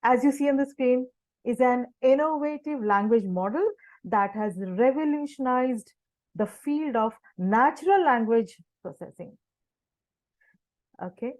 as you see on the screen, is an innovative language model that has revolutionized the field of natural language processing. Okay.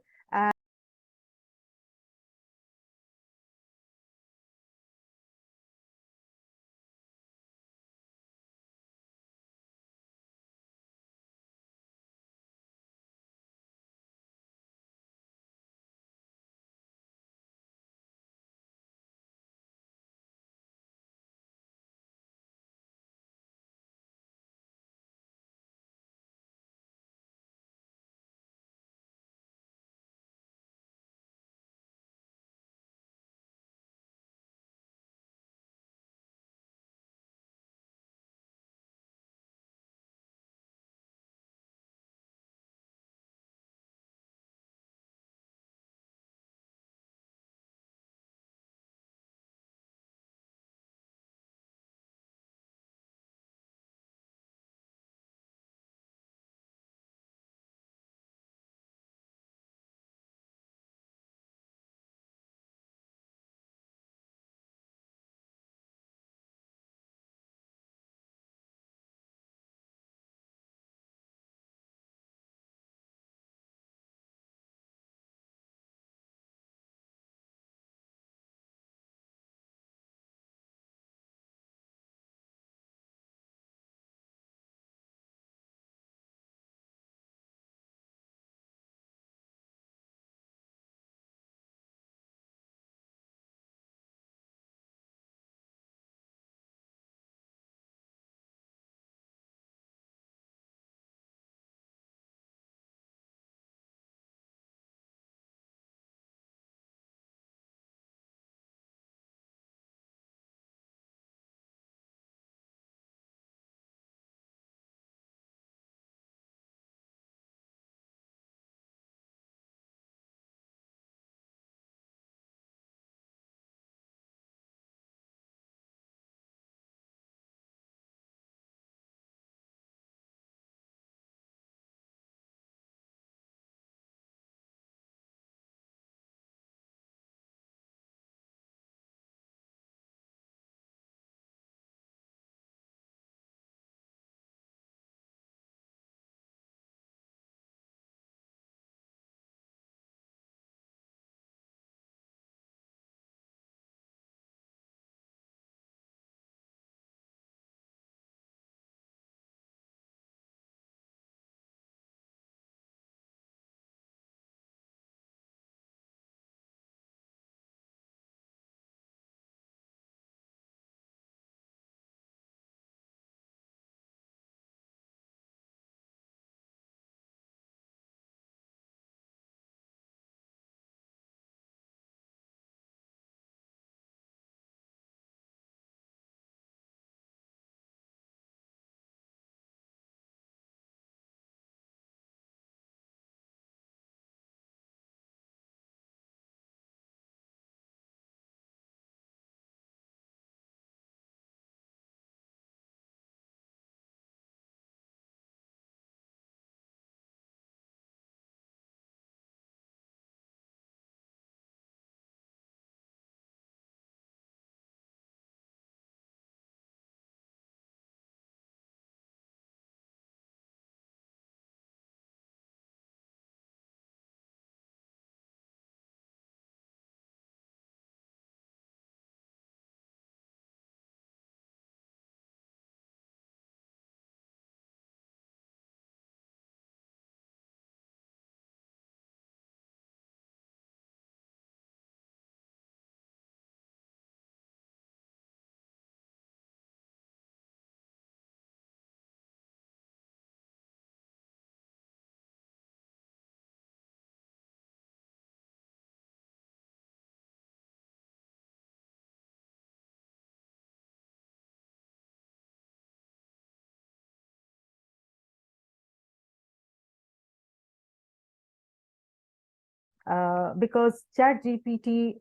Because Chat GPT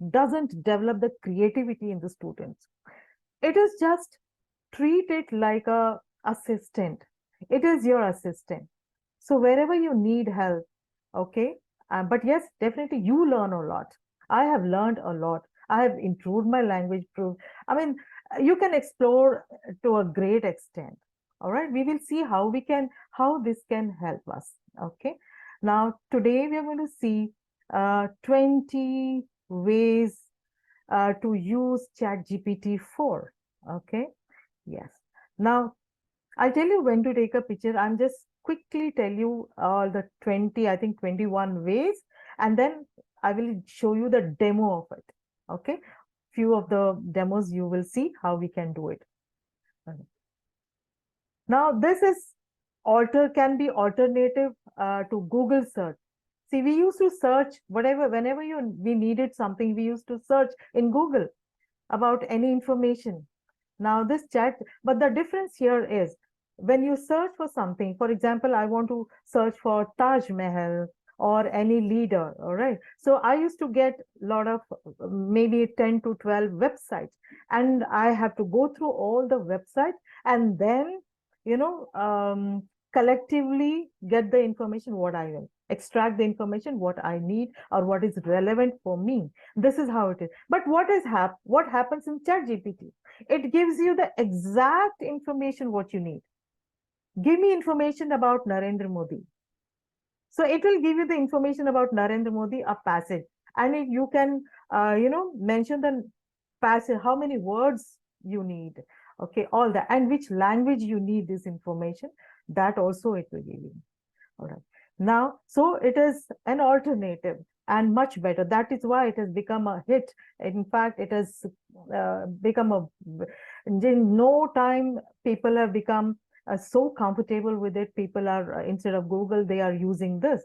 doesn't develop the creativity in the students. It is just treat it like a assistant. It is your assistant. So wherever you need help, okay. But yes, definitely you learn a lot. I have learned a lot. I have improved my language proof. I mean, you can explore to a great extent. All right, we will see how this can help us. Okay, now today we are going to see 20 ways to use Chat GPT 4. Okay, yes. Now I'll tell you when to take a picture. I'm just quickly tell you all the 20, I think 21 ways, and then I will show you the demo of it. Okay, few of the demos you will see how we can do it. Now this is can be alternative to Google search. See, we used to search whenever we needed something, we used to search in Google about any information. Now this chat, but the difference here is when you search for something, for example, I want to search for Taj Mahal or any leader, all right? So I used to get a lot of maybe 10 to 12 websites, and I have to go through all the websites and then, you know, collectively get the information what I will, extract the information what I need or what is relevant for me. This is how it is. But what happens in Chat GPT? It gives you the exact information what you need. Give me information about Narendra Modi. So it will give you the information about Narendra Modi, a passage, and if you can, mention the passage, how many words you need, okay, all that, and which language you need this information. That also it will give you. All right. Now, so it is an alternative and much better. That is why it has become a hit. In fact, it has become in no time, people have become so comfortable with it. People are, instead of Google, they are using this.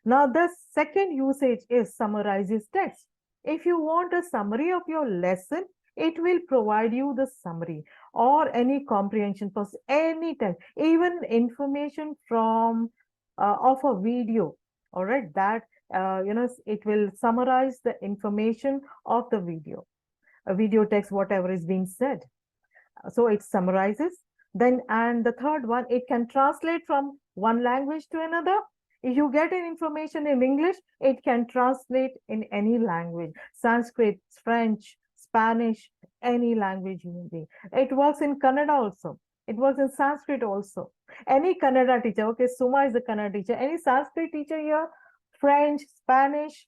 Now, the second usage is summarizes text. If you want a summary of your lesson, it will provide you the summary or any comprehension for any text, even information from of a video. All right, that it will summarize the information of the video, a video text, whatever is being said. So it summarizes. Then, and the third one, it can translate from one language to another. If you get an information in English, it can translate in any language: Sanskrit, French, Spanish, any language you may be. It works in Kannada also. It works in Sanskrit also. Any Kannada teacher, okay, Suma is a Kannada teacher. Any Sanskrit teacher here, French, Spanish,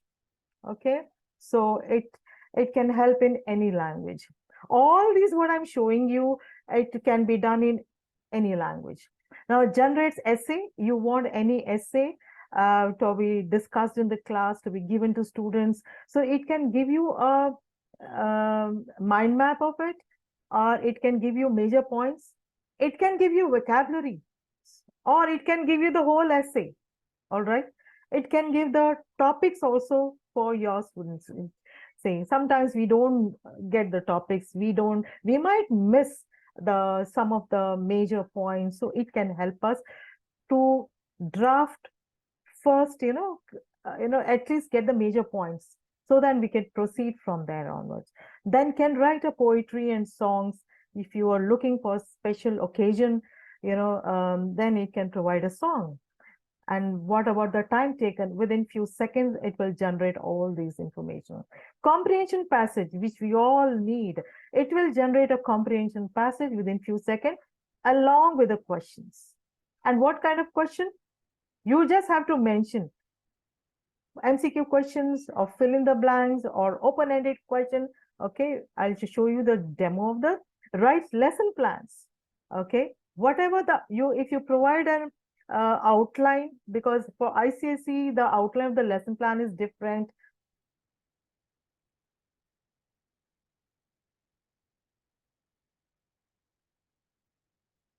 okay. So it can help in any language. All these what I'm showing you, it can be done in any language. Now it generates essay. You want any essay to be discussed in the class, to be given to students. So it can give you a mind map of it, or it can give you major points. It can give you vocabulary, or it can give you the whole essay. All right. It can give the topics also for your students. Say sometimes we don't get the topics, we might miss some of the major points. So it can help us to draft first, at least get the major points, so then we can proceed from there onwards. Then can write a poetry and songs. If you are looking for special occasion, then it can provide a song. And what about the time taken? Within few seconds, it will generate all these information. Comprehension passage, which we all need, it will generate a comprehension passage within few seconds, along with the questions. And what kind of question? You just have to mention MCQ questions or fill in the blanks or open-ended question. Okay, I'll just show you the demo of the write lesson plans. Okay, whatever if you provide an outline, because for ICSE the outline of the lesson plan is different.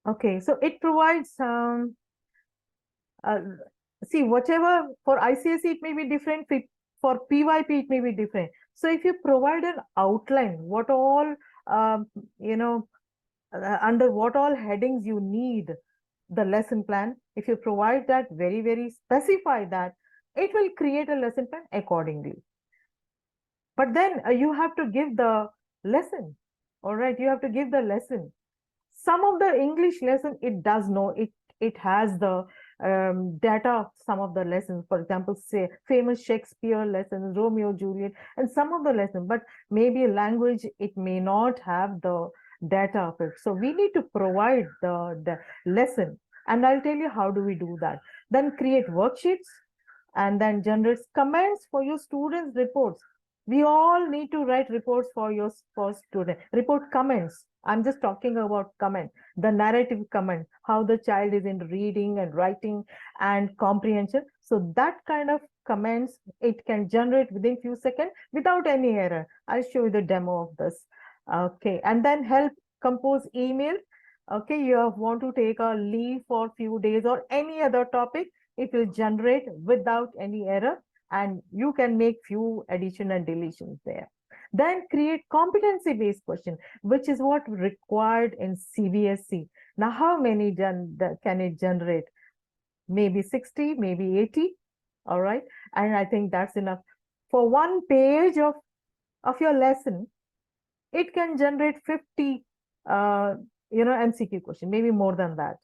Okay, so it provides see, whatever for ICSE it may be different, for PYP it may be different. So if you provide an outline, what all under what all headings you need the lesson plan, if you provide that very specify that, it will create a lesson plan accordingly. But then you have to give the lesson. All right, you have to give the lesson. Some of the English lesson, it does know, it has the data of some of the lessons. For example, say famous Shakespeare lessons, Romeo, Juliet, and some of the lessons, but maybe language, it may not have the data of it. So we need to provide the lesson. And I'll tell you how do we do that. Then create worksheets and then generates comments for your students' reports. We all need to write reports for your for student report comments. I'm just talking about comment, the narrative comment, how the child is in reading and writing and comprehension. So that kind of comments it can generate within few seconds without any error. I'll show you the demo of this. Okay, and then help compose email. Okay, you want to take a leave for few days or any other topic, it will generate without any error, and you can make few addition and deletions there. Then create competency based question, which is what required in CBSE. Now, how many can it generate? Maybe 60, maybe 80. All right. And I think that's enough. For one page of your lesson, it can generate 50 MCQ question, maybe more than that.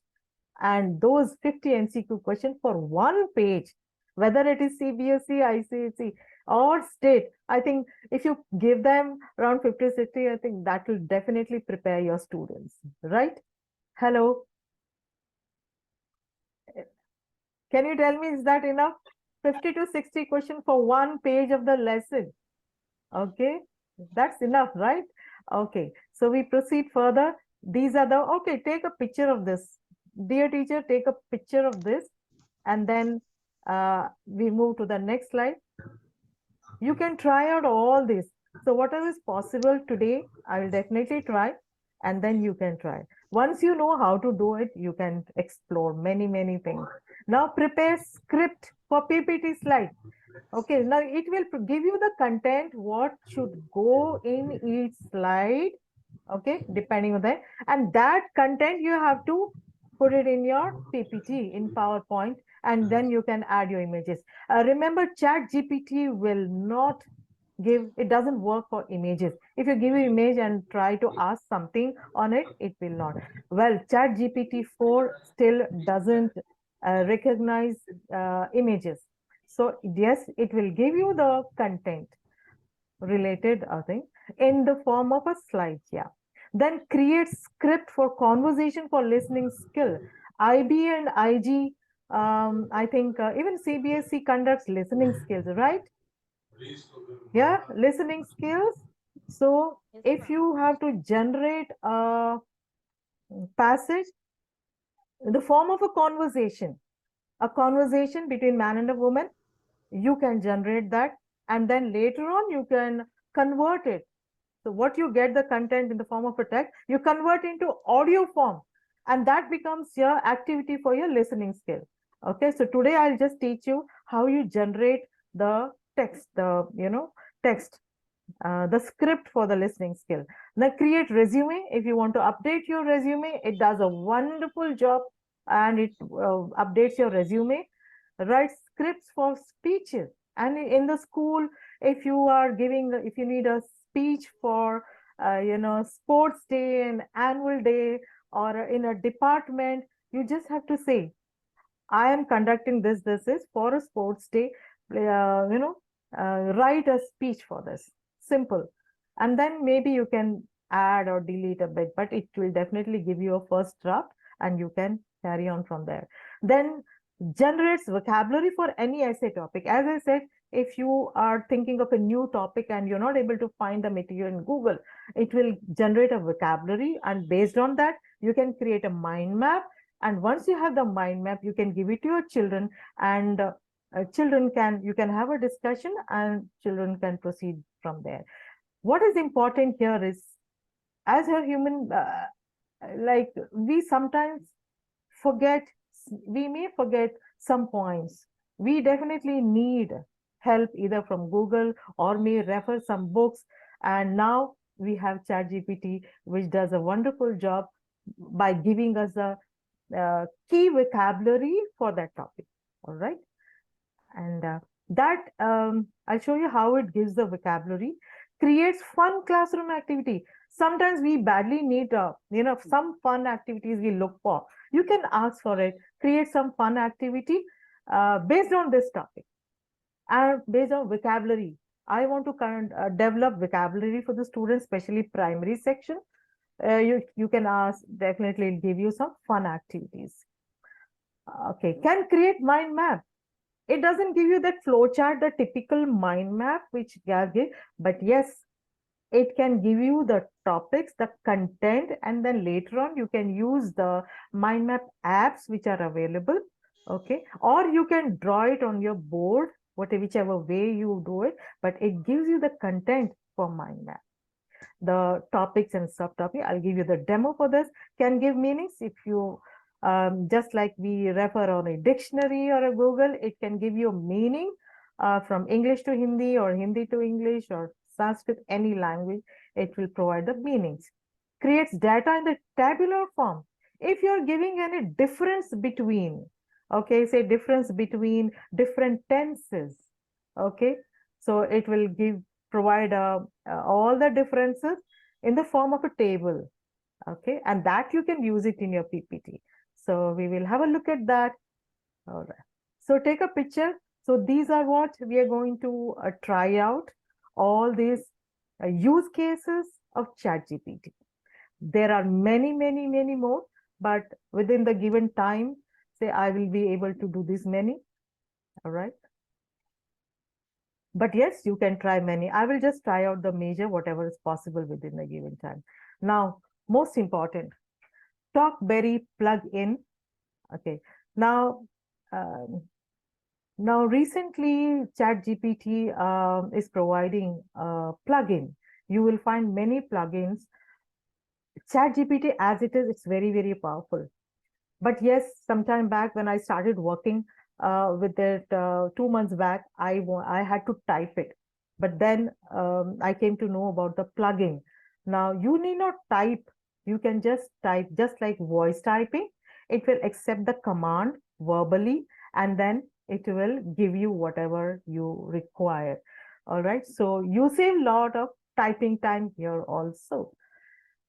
And those 50 MCQ questions for one page, whether it is CBSE, ICSE, or state, I think if you give them around 50, 60, I think that will definitely prepare your students, right? Hello. Can you tell me, is that enough? 50 to 60 questions for one page of the lesson. Okay, that's enough, right? Okay, so we proceed further. These are the, okay, take a picture of this. Dear teacher, take a picture of this, and then we move to the next slide. You can try out all this. So whatever is possible today, I will definitely try, and then you can try. Once you know how to do it, you can explore many, many things. Now prepare script for PPT slide. Okay, now it will give you the content, what should go in each slide, okay, depending on that. And that content you have to put it in your PPT in PowerPoint, and then you can add your images. Remember, Chat GPT will not give, it doesn't work for images. If you give an image and try to ask something on it, it will not. Well, Chat GPT 4 still doesn't recognize images. So yes, it will give you the content related thing in the form of a slide. Yeah. Then create script for conversation for listening skill. IB and IG, I think even CBSE conducts listening skills, right? Yeah, listening skills. So if you have to generate a passage in the form of a conversation between man and a woman, you can generate that, and then later on you can convert it. So what you get the content in the form of a text, you convert into audio form, and that becomes your activity for your listening skill. Okay, so today I'll just teach you how you generate the text, the script for the listening skill. Now create resume. If you want to update your resume, it does a wonderful job, and it updates your resume. Write scripts for speeches, and in the school, if you need a speech for sports day and annual day, or in a department, you just have to say, I am conducting this is for a sports day, write a speech for this. Simple. And then maybe you can add or delete a bit, but it will definitely give you a first draft, and you can carry on from there. Then generates vocabulary for any essay topic. As I said, if you are thinking of a new topic and you're not able to find the material in Google, it will generate a vocabulary, and based on that, you can create a mind map. And once you have the mind map, you can give it to your children, and you can have a discussion, and children can proceed from there. What is important here is, as a human, like we sometimes forget, we may forget some points. We definitely need help either from Google or may refer some books. And now we have Chat GPT, which does a wonderful job by giving us a key vocabulary for that topic. All right. And I'll show you how it gives the vocabulary. creates fun classroom activity. Sometimes we badly need, some fun activities we look for. You can ask for it, create some fun activity based on this topic and based on vocabulary. I want to develop vocabulary for the students, especially primary section. You can ask, definitely it'll give you some fun activities. Okay, can create mind map. It doesn't give you that flow chart, the typical mind map which Gab gave, but yes, it can give you the topics, the content, and then later on you can use the mind map apps which are available. Okay, or you can draw it on your board, whichever way you do it, but it gives you the content for mind map, the topics and subtopic. I'll give you the demo for this. Can give meanings. If you just like we refer on a dictionary or a Google, it can give you meaning from English to Hindi or Hindi to English or Sanskrit, any language. It will provide the meanings. Creates data in the tabular form. If you're giving any difference between, okay, say difference between different tenses, okay, so it will provide all the differences in the form of a table, okay, and that you can use it in your PPT. So we will have a look at that. All right. So take a picture. So these are what we are going to try out, all these use cases of Chat GPT. There are many, many, many more, but within the given time, say I will be able to do this many. All right. But yes, you can try many. I will just try out the major, whatever is possible within the given time. Now, most important, TalkBerry plug-in. Okay. Now, recently, ChatGPT is providing a plugin. You will find many plugins. ChatGPT, as it is, it's very, very powerful. But yes, sometime back when I started working with it 2 months back, I had to type it. But then I came to know about the plugin. Now you need not type. You can just type, just like voice typing. It will accept the command verbally, and then it will give you whatever you require. All right. So you save a lot of typing time here also.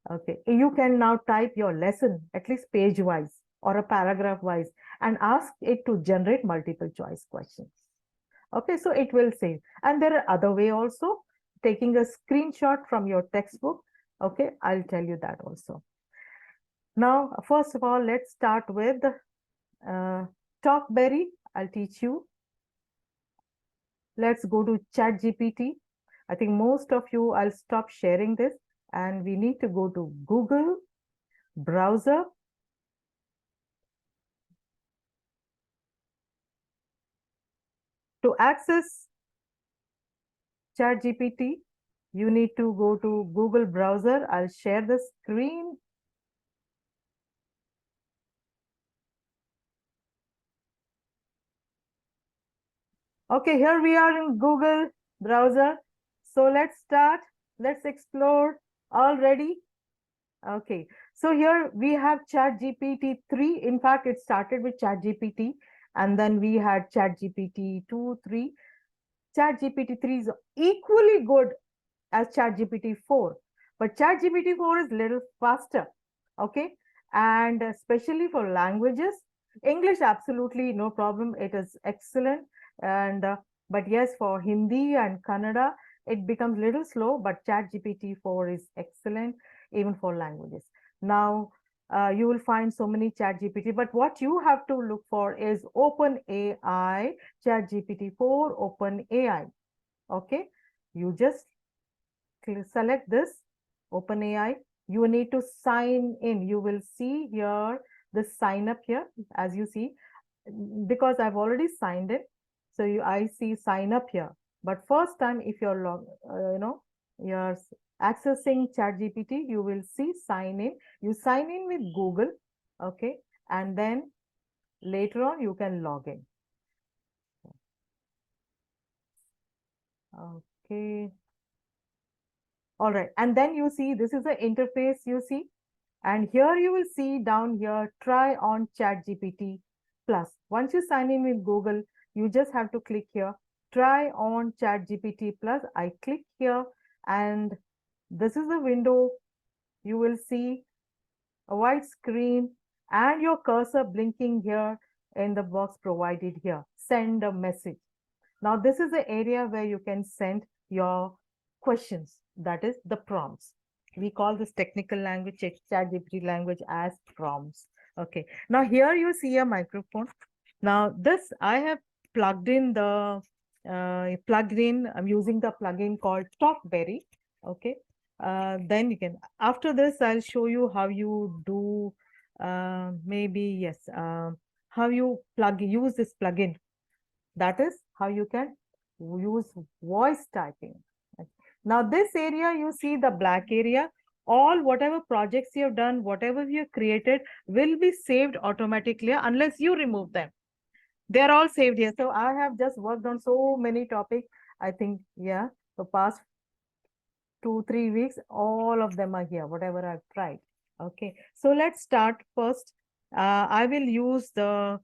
Okay, you can now type your lesson, at least page wise or a paragraph wise, and ask it to generate multiple choice questions. Okay, so it will save. And there are other way also, taking a screenshot from your textbook. Okay, I'll tell you that also. Now, first of all, let's start with TalkBerry. I'll teach you. Let's go to Chat GPT. I think most of you, I'll stop sharing this, and we need to go to Google browser. To access Chat GPT, you need to go to Google browser. I'll share the screen. Okay, here we are in Google browser. So let's start. Let's explore. All ready? Okay, so here we have Chat GPT 3. In fact, it started with Chat GPT, and then we had Chat GPT 2, 3. Chat GPT 3 is equally good as Chat GPT 4, but Chat GPT 4 is little faster. Okay, and especially for languages, English absolutely no problem. It is excellent, and but yes, for Hindi and Kannada, it becomes little slow. But Chat GPT 4 is excellent even for languages. Now. You will find so many Chat GPT, but what you have to look for is OpenAI, Chat GPT 4, OpenAI. Okay, you just select this OpenAI. You need to sign in. You will see here the sign up here, as you see, because I've already signed in. So I see sign up here. But first time, if you're you're accessing ChatGPT, you will see sign in. You sign in with Google, okay, and then later on you can log in. Okay. All right, and then you see this is the interface you see, and here you will see down here, try on Chat GPT Plus. Once you sign in with Google, you just have to click here, try on Chat GPT Plus. I click here, And this is the window. You will see a white screen and your cursor blinking here in the box provided here. Send a message. Now, this is the area where you can send your questions, that is the prompts. We call this technical language, Chat GPT language, as prompts. Okay. Now, here you see a microphone. Now, this I have plugged in I'm using the plugin called Talkberry. Okay. Then you can, after this, I'll show you how you do, how you use this plugin. That is how you can use voice typing. Now, this area, you see the black area, all whatever projects you have done, whatever you have created will be saved automatically unless you remove them. They are all saved here. So I have just worked on so many topics. I think, yeah, the past 2-3 weeks, all of them are here, whatever I've tried. Okay, so let's start first. I will use the,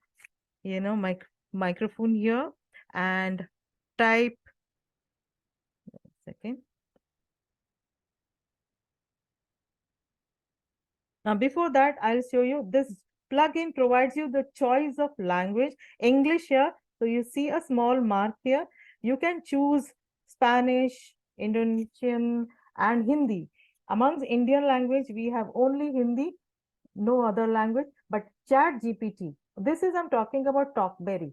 microphone here and type. Second. Now, before that, I'll show you this plugin provides you the choice of language, English here. So you see a small mark here. You can choose Spanish, Indonesian, and Hindi. Amongst Indian language, we have only Hindi, no other language, but Chat GPT. This is, I'm talking about Talkberry.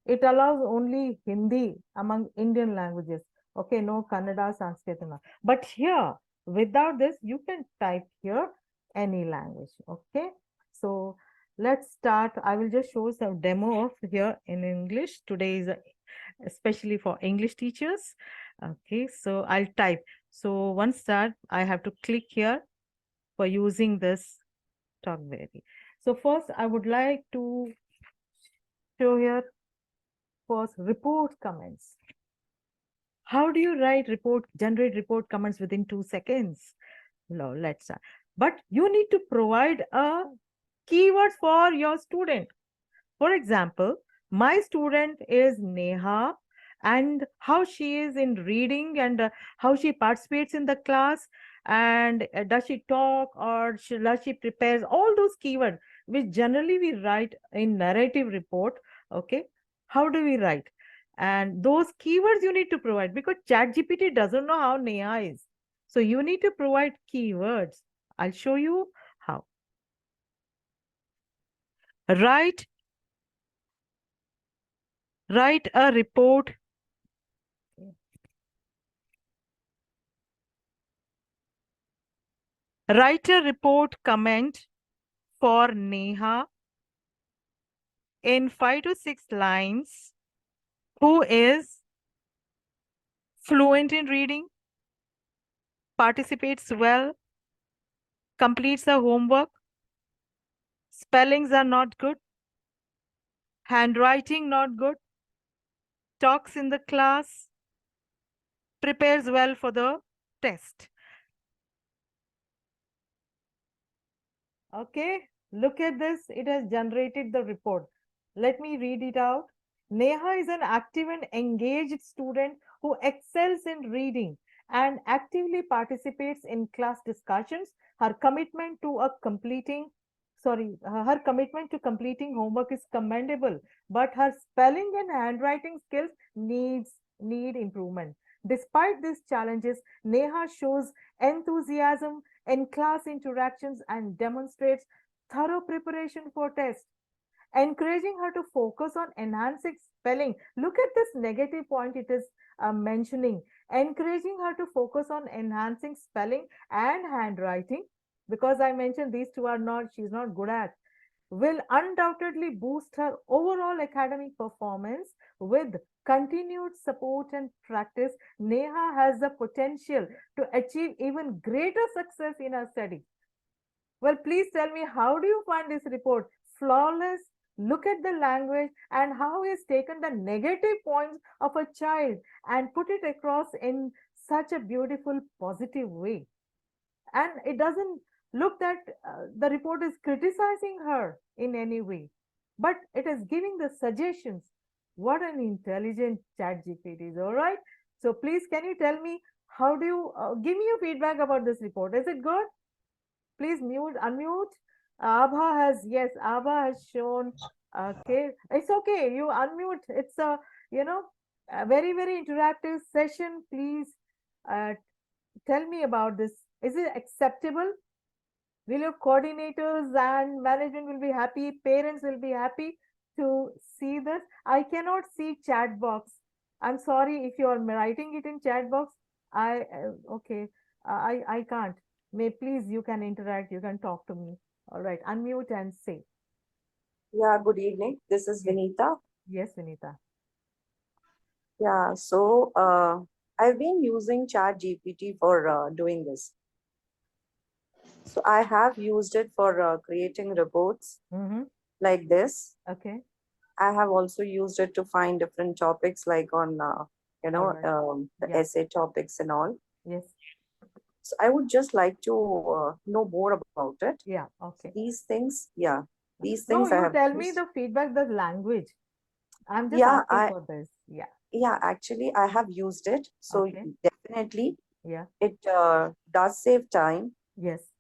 It allows only Hindi among Indian languages. Okay, no Kannada, Sanskrit. But here, without this, you can type here any language. Okay, so let's start. I will just show some demo of here in English. Today is especially for English teachers. Okay, so I'll type. So once that, I have to click here for using this Talkberry. So first, I would like to show here first report comments. How do you generate report comments within 2 seconds? No, let's start. But you need to provide a keyword for your student. For example, my student is Neha, and how she is in reading and how she participates in the class, and does she talk or does she prepares, all those keywords which generally we write in narrative report. Okay, how do we write? And those keywords you need to provide because Chat GPT doesn't know how Neha is. So you need to provide keywords. I'll show you how. Write a report. Write a report comment for Neha in 5 to 6 lines, who is fluent in reading, participates well, completes the homework, spellings are not good, handwriting not good, talks in the class, prepares well for the test. Okay, look at this. It has generated the report. Let me read it out. Neha is an active and engaged student who excels in reading and actively participates in class discussions. Her commitment to completing homework is commendable, but her spelling and handwriting skills need improvement. Despite these challenges, Neha shows enthusiasm in class interactions and demonstrates thorough preparation for tests, encouraging her to focus on enhancing spelling. Look at this negative point it is mentioning, encouraging her to focus on enhancing spelling and handwriting, because I mentioned these two are not, she's not good at, will undoubtedly boost her overall academic performance. With continued support and practice, Neha has the potential to achieve even greater success in her study. Well, please tell me, how do you find this report? Flawless? Look at the language and how he has taken the negative points of a child and put it across in such a beautiful, positive way. And it doesn't look that the report is criticizing her in any way, but it is giving the suggestions. What an intelligent Chat GPT is. All right, so please, can you tell me How do you give me your feedback about this report? Is it good? Please mute, unmute. Abha has, yes, Abha has shown. Okay, it's okay. You unmute. It's you know, a very, very interactive session. Please uh, tell me about this. Is it acceptable? Will your coordinators and management will be happy? Parents will be happy to see this. I cannot see chat box. I'm sorry if you are writing it in chat box. Okay. I can't. May please you can interact. You can talk to me. All right. Unmute and say Yeah, good evening. This is yes. Vinita. Yes, Vinita. Yeah, I've been using Chat GPT for doing this. So I have used it for creating reports Mm-hmm. like this. Okay. I have also used it to find different topics like on, All right. the Yeah. essay topics and all. Yes. So I would just like to know more about it. Yeah. Okay. These No, things I you have tell me used. the feedback, the language. I'm just Yeah, asking for this. Yeah. actually I have used it. So Okay. definitely Yeah. it does save time. Yes.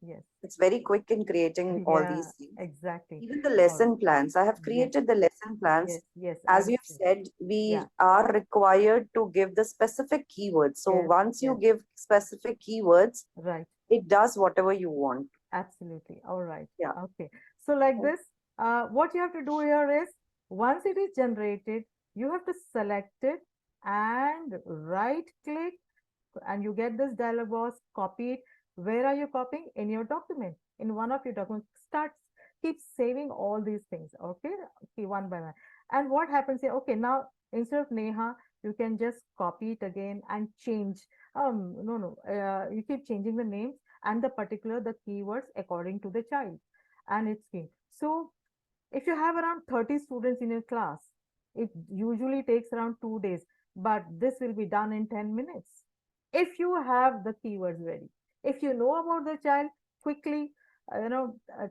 Yes. It's very quick in creating all Yeah, these things. exactly. Even the All right. lesson plans, I have Yes, created the lesson plans. yes, yes. I As will you've say. said, Yeah, we are required to give the specific keywords. So yes, once you yes. give specific keywords, Right. it does whatever you want. Absolutely. All right. Yeah. Okay. So like Oh, this, what you have to do here is once it is generated, you have to select it and right click and you get this dialog box, copy it. Where are you copying? In your document. In one of your documents. Start, keep saving all these things. Okay. Okay, one by one. And what happens here? Okay, now instead of Neha, you can just copy it again and change. No, no. You keep changing the names and the particular the keywords according to the child and its key. So if you have around 30 students in your class, it usually takes around 2 days, but this will be done in 10 minutes. If you have the keywords ready, if you know about the child, quickly,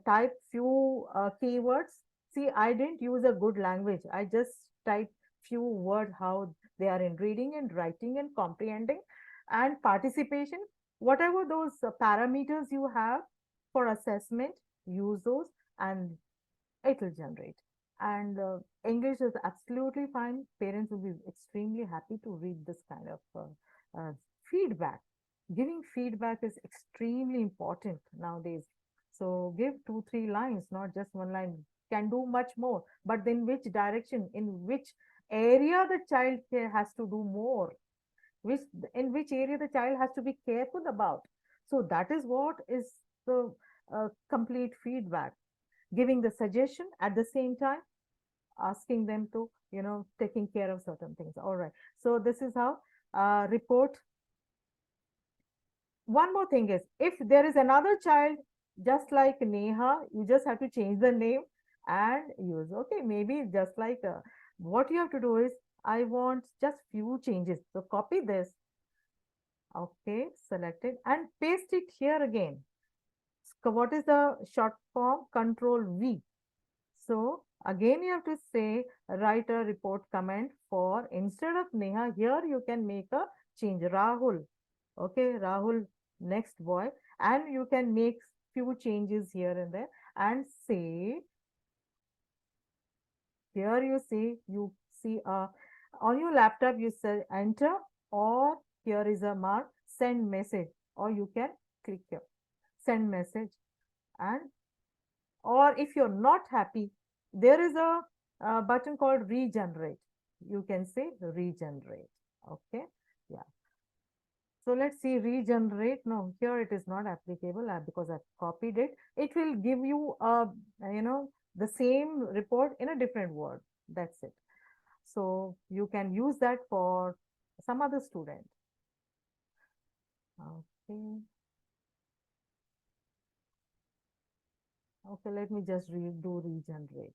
type few keywords. See, I didn't use a good language. I just type few words how they are in reading and writing and comprehending and participation. Whatever those parameters you have for assessment, use those and it will generate. And English is absolutely fine. Parents will be extremely happy to read this kind of feedback. Giving feedback is extremely important nowadays. So give 2, 3 lines, not just one line. Can do much more, but in which direction, in which area the child has to do more, which in which area the child has to be careful about. So that is what is the complete feedback, giving the suggestion at the same time asking them to taking care of certain things. All right, so this is how report. One more thing is if there is another child just like Neha, you just have to change the name and use. Okay, maybe just like what you have to do is I want just few changes, so copy this. Okay, select it and paste it here again. So what is the short form? Control V. So again, you have to say, write a report comment for instead of Neha, here you can make a change. Rahul. Okay, Rahul, next boy. And you can make few changes here and there and say, here you see, you see on your laptop, you say enter or here is a mark, send message, or you can click here, send message. And or if you're not happy, there is a button called regenerate. You can say regenerate. Okay, yeah. So let's see regenerate. No, here it is not applicable because I've copied it. It will give you the same report in a different word. That's it. So you can use that for some other student. Okay. Okay, let me just do regenerate.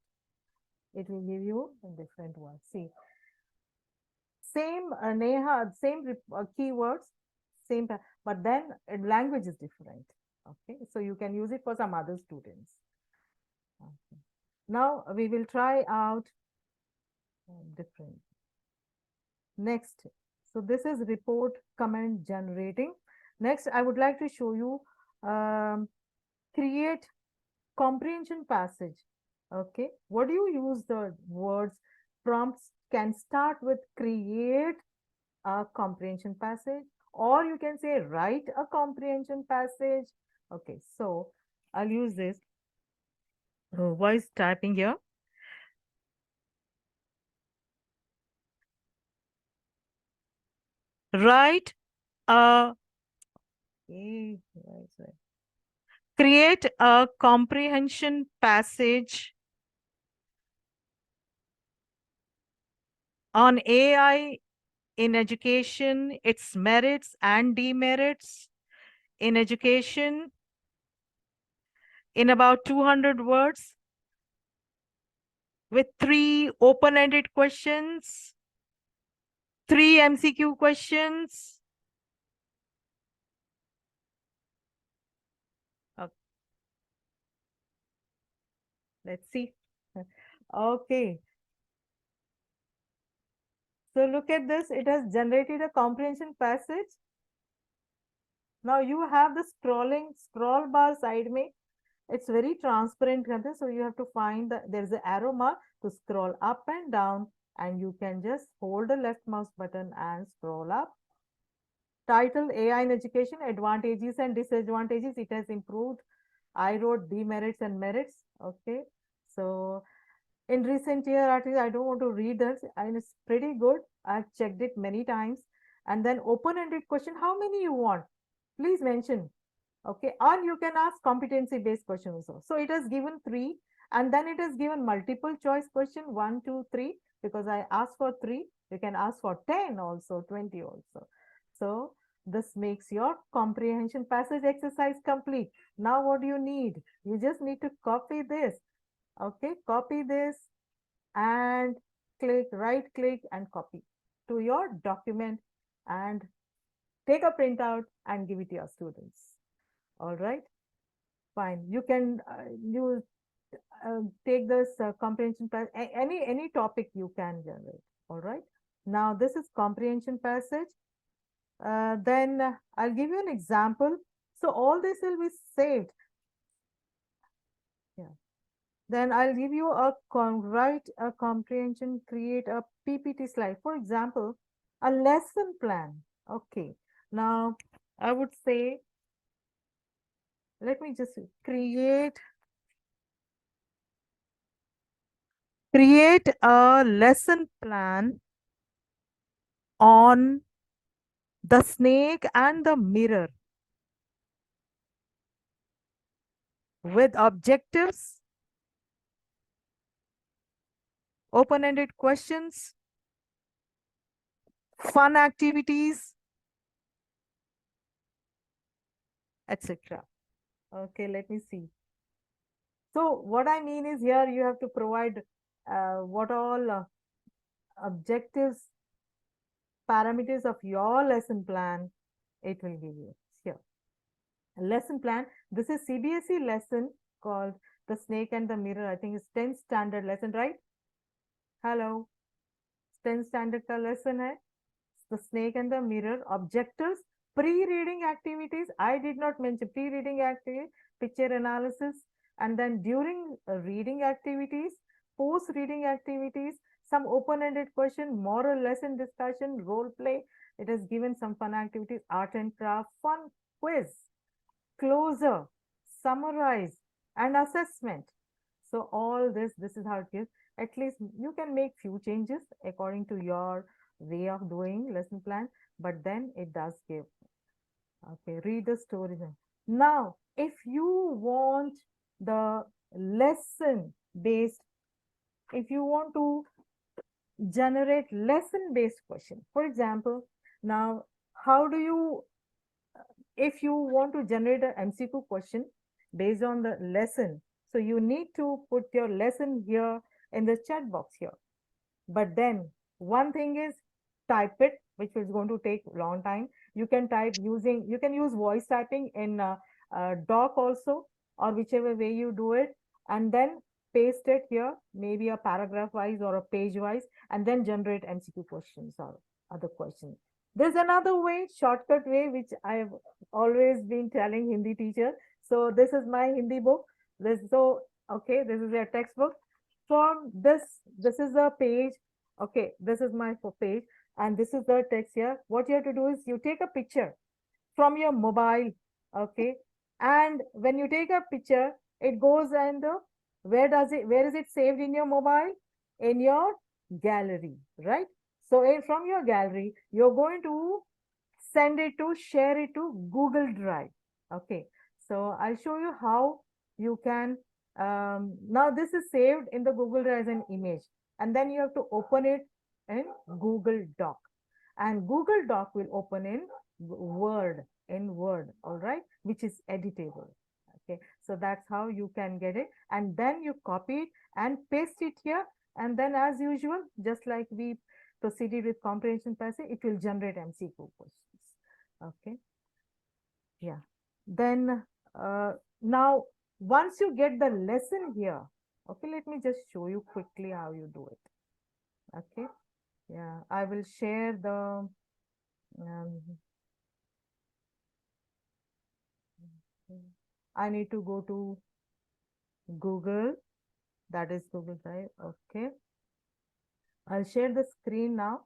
It will give you a different one. See, same Neha, same keywords, same, but then language is different. Okay, so you can use it for some other students. Okay. Now we will try out different. Next, So this is report comment generating. Next, I would like to show you create comprehension passage. Okay, what do you use the words? Prompts can start with create a comprehension passage, or you can say write a comprehension passage. Okay, so I'll use this voice typing here. Write a create a comprehension passage on AI in education, its merits and demerits in education in about 200 words with 3 open-ended questions, 3 MCQ questions. Let's see. Okay. So look at this. It has generated a comprehension passage. Now you have the scroll bar side में. It's very transparent, so you have to find there's an arrow mark to scroll up and down, and you can just hold the left mouse button and scroll up. Title AI in education, advantages and disadvantages. It has improved. I wrote demerits and merits. Okay. So in recent year, at least I don't want to read this, and it's pretty good. I've checked it many times. And then open-ended question, how many you want? Please mention. Okay, or you can ask competency based questions also. So it has given 3, and then it has given multiple choice question 1, 2, 3, because I asked for 3. You can ask for 10 also, 20 also. So this makes your comprehension passage exercise complete. Now what do you need? You just need to copy this. Okay, copy this and right click and copy to your document and take a printout and give it to your students. All right, fine. You can take this comprehension passage, any topic you can generate. All right. Now this is comprehension passage. Then I'll give you an example. So all this will be saved. Yeah. Then I'll give you write a comprehension, create a PPT slide. For example, a lesson plan. Okay. Now I would say, let me just create a lesson plan on the snake and the mirror with objectives, open-ended questions, fun activities, etc. Okay, let me see. So what I mean is, here you have to provide what all objectives, parameters of your lesson plan it will give you here. Lesson plan. This is CBSE lesson called The Snake and the Mirror. I think it's 10th standard lesson, right? Hello. 10th standard का lesson है. The Snake and the Mirror. Objectives. Pre-reading activities. I did not mention pre-reading activity, picture analysis, and then during reading activities, post-reading activities, some open-ended question, moral lesson discussion, role play. It has given some fun activities, art and craft, fun quiz, closer, summarize, and assessment. So all this is how it is. At least you can make few changes according to your way of doing lesson plan, but then it does give. Okay, read the story. Now, if you want the lesson based, if you want to generate lesson based question, for example, now how do you, if you want to generate an MCQ question based on the lesson, so you need to put your lesson here in the chat box here. But then one thing is type it, which is going to take a long time. You can type using, you can use voice typing in doc also, or whichever way you do it, and then paste it here, maybe a paragraph wise or a page wise, and then generate MCQ questions or other questions. There's another way, shortcut way, which I've always been telling Hindi teacher. So this is my Hindi book. Okay, this is your textbook. From this is the page. Okay, this is my page, and this is the text here. What you have to do is you take a picture from your mobile. Okay, and when you take a picture, it goes and where is it saved in your mobile? In your gallery, right? So from your gallery, you're going to share it to Google Drive. Okay, so I'll show you how you can. Now this is saved in the Google Drive as an image, and then you have to open it in Google Doc, and Google Doc will open in Word, all right, which is editable. Okay, so that's how you can get it, and then you copy it and paste it here, and then as usual, just like we proceeded with comprehension passage, it will generate MCQ questions. Okay, yeah. Then now once you get the lesson here, okay, let me just show you quickly how you do it. Okay, yeah, I will share the um, I need to go to Google, that is Google Drive. Okay, I'll share the screen now.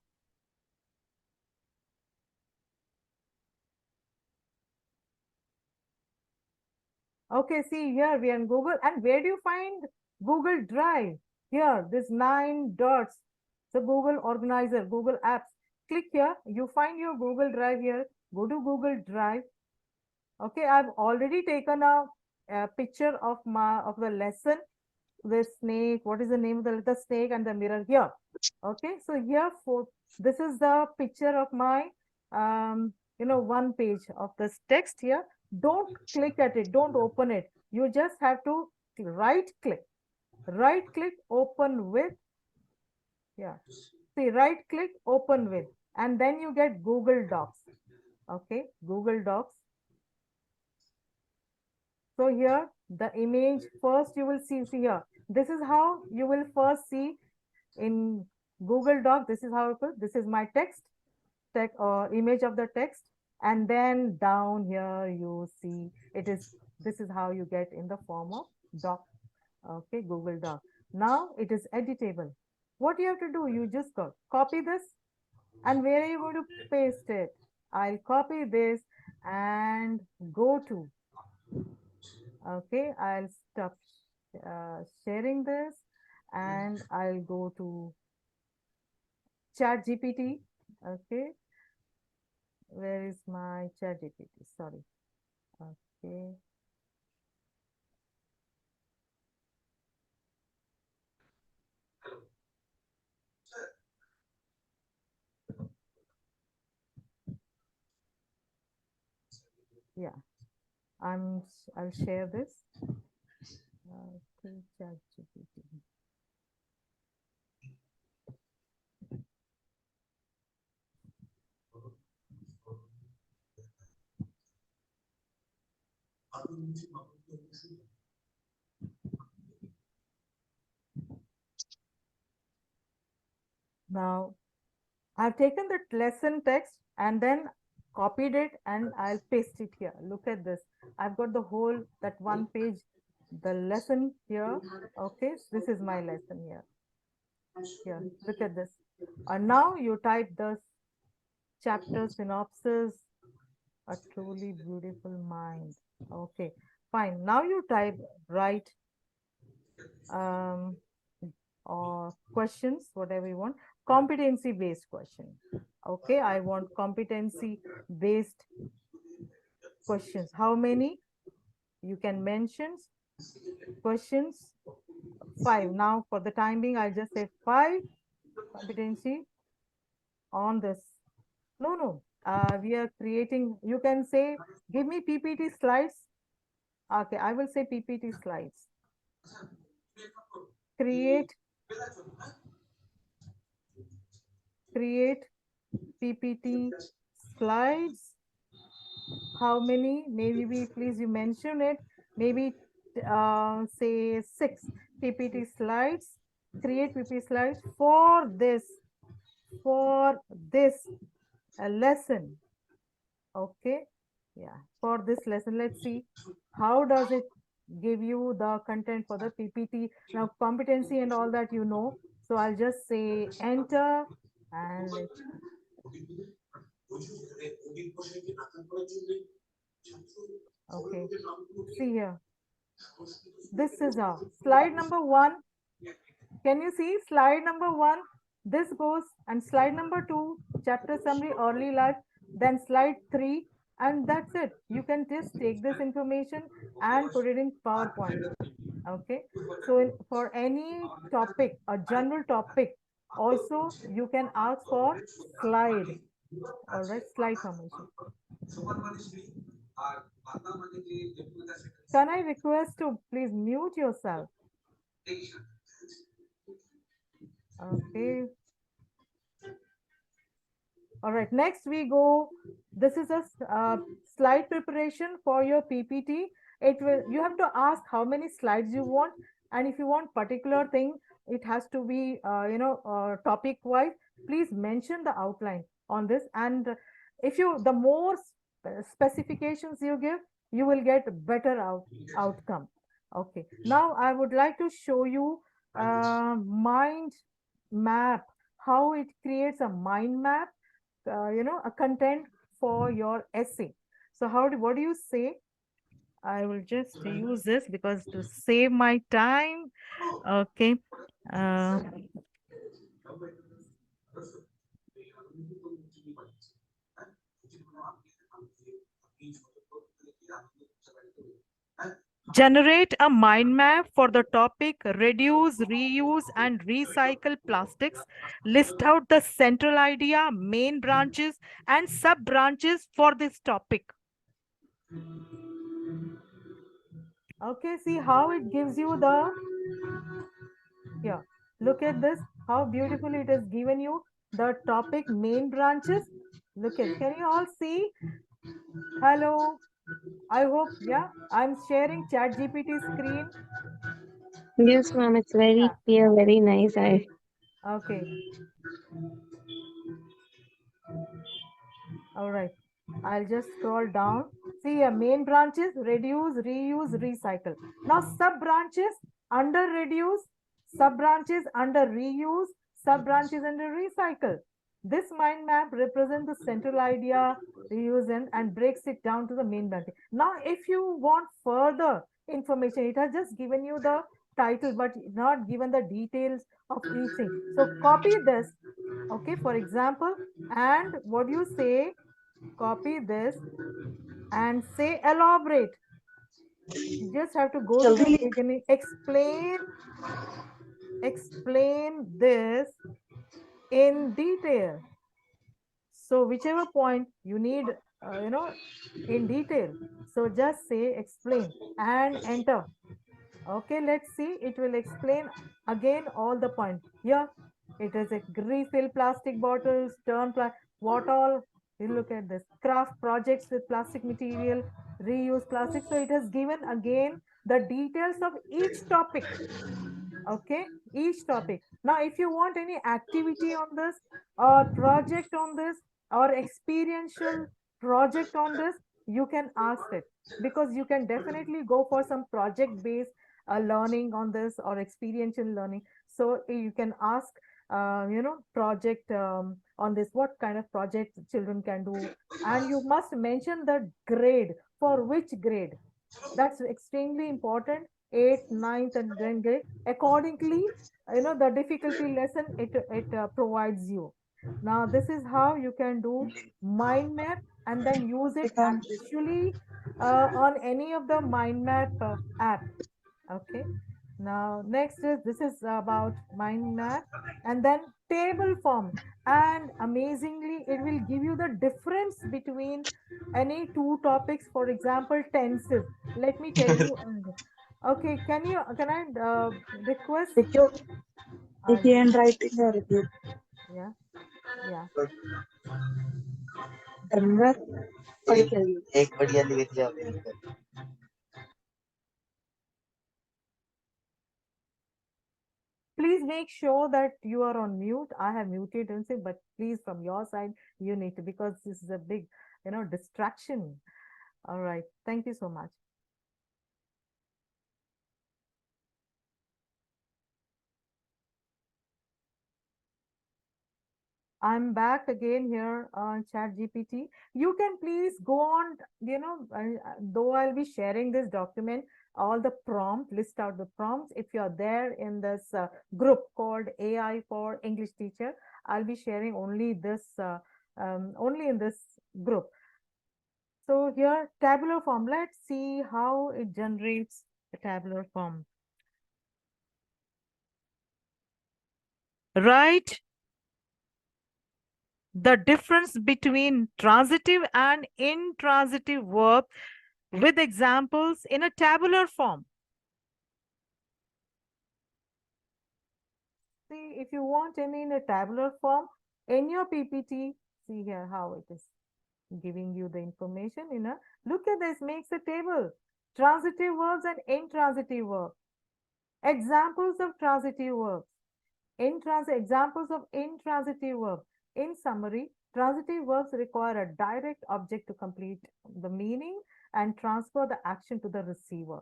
Okay, see here we are in Google, and where do you find Google Drive? Here, this 9 dots, the Google Organizer, Google Apps. Click here, you find your Google Drive here. Go to Google Drive. Okay, I've already taken a picture of the lesson, the snake. What is the name of the snake and the mirror here? Okay, so here for this is the picture of my one page of this text here. Don't click at it, don't open it. You just have to right click, open with. Yeah, see, right click, open with, and then you get Google Docs. Okay, Google Docs. So here the image first you will see here. This is how you will first see in Google Doc. This is how it put. This is my text image of the text, and then down here you see it is. This is how you get in the form of doc. Okay, Google Doc. Now it is editable. What you have to do? You just go copy this, and where are you going to paste it? I'll copy this and go to. Okay, I'll stop sharing this, and I'll go to Chat GPT. Okay, where is my Chat GPT? Sorry. Okay. Yeah, I'll share this. Okay, Chat GPT. Now I've taken the lesson text and then copied it, and I'll paste it here. Look at this. I've got the whole, that one page, the lesson here. Okay, so this is my lesson here. Here, look at this. And now you type the chapter synopsis, a truly beautiful mind. Okay, fine. Now you type write or questions, whatever you want, competency based question. Okay, I want competency based questions. How many? You can mention questions. 5. Now for the time being, I'll just say 5 competency on this. No. We are creating, you can say, give me PPT slides. Okay, I will say PPT slides. Create PPT slides. How many? Maybe please you mention it. Maybe say 6 PPT slides. Create PPT slides for this a lesson. Okay. Yeah. For this lesson, let's see how does it give you the content for the PPT. Now, competency and all that you know. So I'll just say enter and let's see. Okay. See here. This is our slide number one. Can you see slide number one? This goes and slide number two, chapter summary, early life, then slide three, and that's it. You can just take this information and put it in PowerPoint. Okay. So for any topic, a general topic, also you can ask for slide. All right, slide formation. Can I request to please mute yourself? Okay. All right, next we go. This is a slide preparation for your PPT. It will, you have to ask how many slides you want, and if you want particular thing, it has to be topic wise. Please mention the outline on this, and if you the more specifications you give, you will get better outcome. Okay. Now I would like to show you mind map, how it creates a mind map, a content for your essay. So what do you say? I will just use this because to save my time. Okay. Uh, Generate a mind map for the topic reduce, reuse, and recycle plastics. List out the central idea, main branches, and sub branches for this topic. Okay, see how it gives you the, here, look at this, how beautifully it has given you the topic main branches. Look at, can you all see? Hello, I hope, yeah, I'm sharing Chat GPT screen. Yes, ma'am, it's very Yeah, clear, very nice. I okay. All right. I'll just scroll down. See, main branches, reduce, reuse, recycle. Now, sub branches under reduce, sub branches under reuse, sub branches under recycle. This mind map represents the central idea, reuse, and breaks it down to the main branch. Now, if you want further information, it has just given you the title, but not given the details of each thing. So, copy this. Okay, for example, and what you say, copy this and say elaborate. You just have to go to the beginning, explain this in detail. So whichever point you need, in detail, so just say explain and enter. Okay, let's see. It will explain again all the points. Here, it is a refill plastic bottles, what all. You look at this. Craft projects with plastic material, reuse plastic. So it has given again the details of each topic. Okay, each topic. Now, if you want any activity on this or project on this or experiential project on this, you can ask it, because you can definitely go for some project based learning on this or experiential learning. So you can ask, project on this, what kind of project children can do, and you must mention the grade, for which grade. That's extremely important. Eighth, ninth, and 10th grade. Accordingly, the difficulty lesson it provides you. Now, this is how you can do mind map and then use it actually on any of the mind map app. Okay. Now, next is this is about mind map and then table form. And amazingly, it will give you the difference between any two topics. For example, tenses. Let me tell you. Okay, can I request? I'll देखिए just, hand writing है review yeah, yeah. धन्यवाद पढ़ के आइए एक बढ़िया लिख दिया आपने Please make sure that you are on mute. I have muted and say, but please from your side, you need to, because this is a big, distraction. All right. Thank you so much. I'm back again here on Chat GPT. You can please go on, though I'll be sharing this document, all the prompt, list out the prompts. If you're there in this group called AI for English Teacher, I'll be sharing only in this group. So here, tabular form. Let's see how it generates a tabular form. Write the difference between transitive and intransitive verb with examples in a tabular form. See, if you want any in a tabular form, in your PPT, see here how it is giving you the information in a, look at this, makes a table. Transitive verbs and intransitive verbs. Examples of transitive verbs. Examples of intransitive verbs. In summary, transitive verbs require a direct object to complete the meaning and transfer the action to the receiver.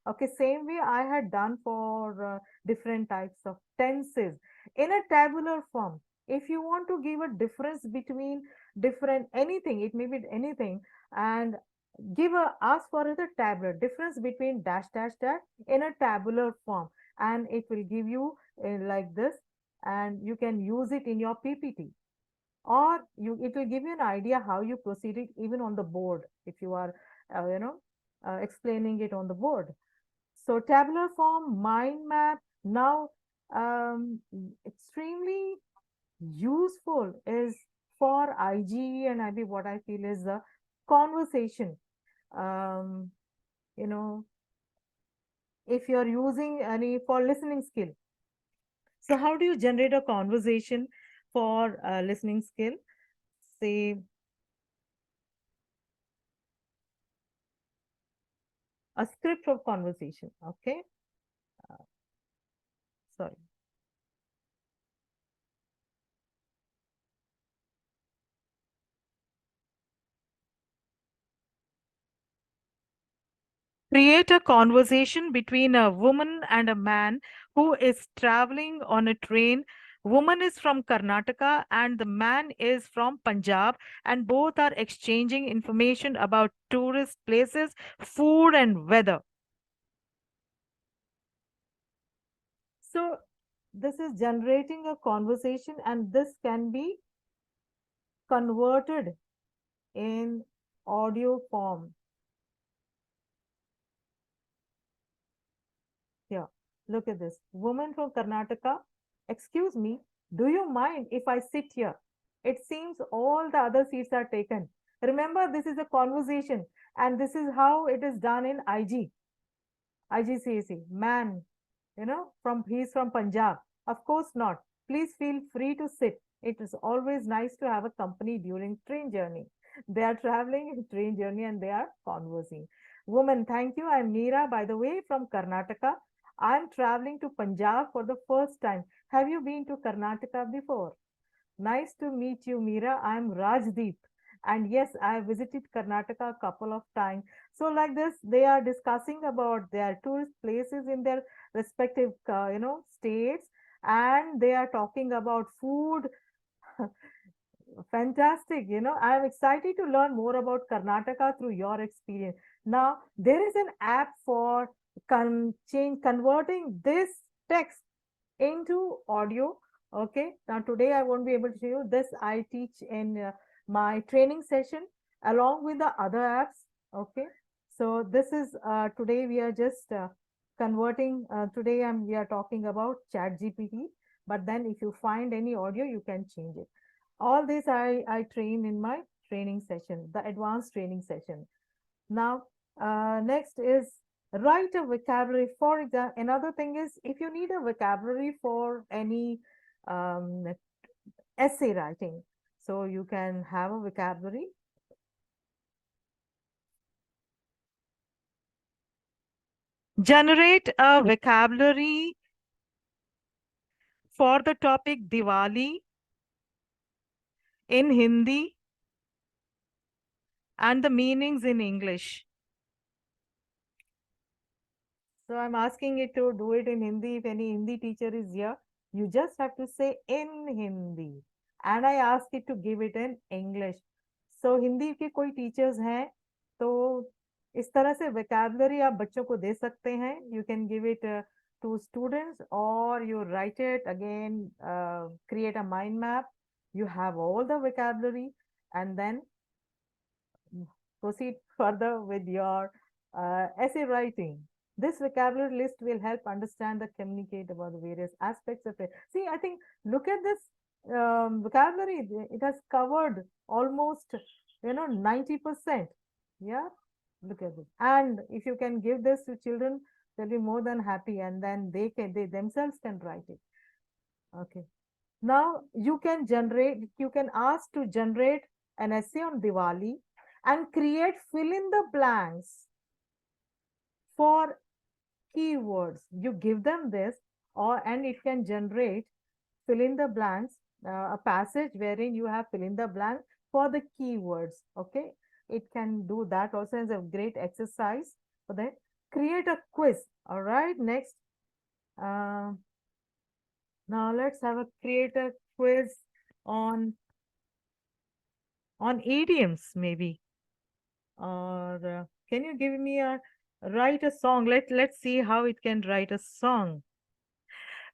Okay, same way I had done for different types of tenses. In a tabular form, if you want to give a difference between different anything, it may be anything, and ask for the tabular difference between dash dash dash in a tabular form, and it will give you like this, and you can use it in your PPT, or it will give you an idea how you proceed it even on the board if you are explaining it on the board. So tabular form, mind map, now extremely useful is for IGE and IB. What I feel is the conversation. um, you know if you're using any for listening skill. So how do you generate a conversation for listening skill? Say a script of conversation. Okay. Sorry. Create a conversation between a woman and a man who is traveling on a train. Woman is from Karnataka and the man is from Punjab, and both are exchanging information about tourist places, food, and weather. So this is generating a conversation, and this can be converted in audio form. Here, look at this. Woman from Karnataka, excuse me, do you mind if I sit here? It seems all the other seats are taken. Remember, this is a conversation, and this is how it is done in IGCSE. Man, he's from Punjab. Of course not. Please feel free to sit. It is always nice to have a company during train journey. They are traveling in train journey and they are conversing. Woman, thank you. I'm Meera, by the way, from Karnataka. I'm traveling to Punjab for the first time. Have you been to Karnataka before? Nice to meet you, Meera. I'm Rajdeep. And yes, I visited Karnataka a couple of times. So like this, they are discussing about their tourist places in their respective, states. And they are talking about food. Fantastic. I'm excited to learn more about Karnataka through your experience. Now, there is an app for converting this text into audio. Okay, now today I won't be able to show you this. I teach in my training session along with the other apps. Okay, so this is today we are just converting. Today we are talking about Chat GPT, but then if you find any audio, you can change it. All this I train in my training session, the advanced training session. Now, next is write a vocabulary. For example, another thing is if you need a vocabulary for any essay writing, so you can have a vocabulary. Generate a vocabulary for the topic Diwali in Hindi and the meanings in English. So I'm asking it to do it in Hindi. If any Hindi teacher is here, you just have to say in Hindi. And I ask it to give it in English. So Hindi के कोई teachers हैं तो इस तरह से vocabulary आप बच्चों को दे सकते हैं. You can give it to students, or you write it again, create a mind map. You have all the vocabulary, and then proceed further with your essay writing. This vocabulary list will help understand and communicate about the various aspects of it. See, I think, look at this vocabulary. It has covered almost, 90%. Yeah, look at it. And if you can give this to children, they'll be more than happy, and then they themselves can write it. Okay. Now you can ask to generate an essay on Diwali and create fill in the blanks for keywords. You give them this, and it can generate fill in the blanks, a passage wherein you have fill in the blank for the keywords. Okay, it can do that also as a great exercise for that. Create a quiz. All right, next. Now let's have a create a quiz on idioms, maybe. Or can you give me a write a song? Let's see how it can write a song.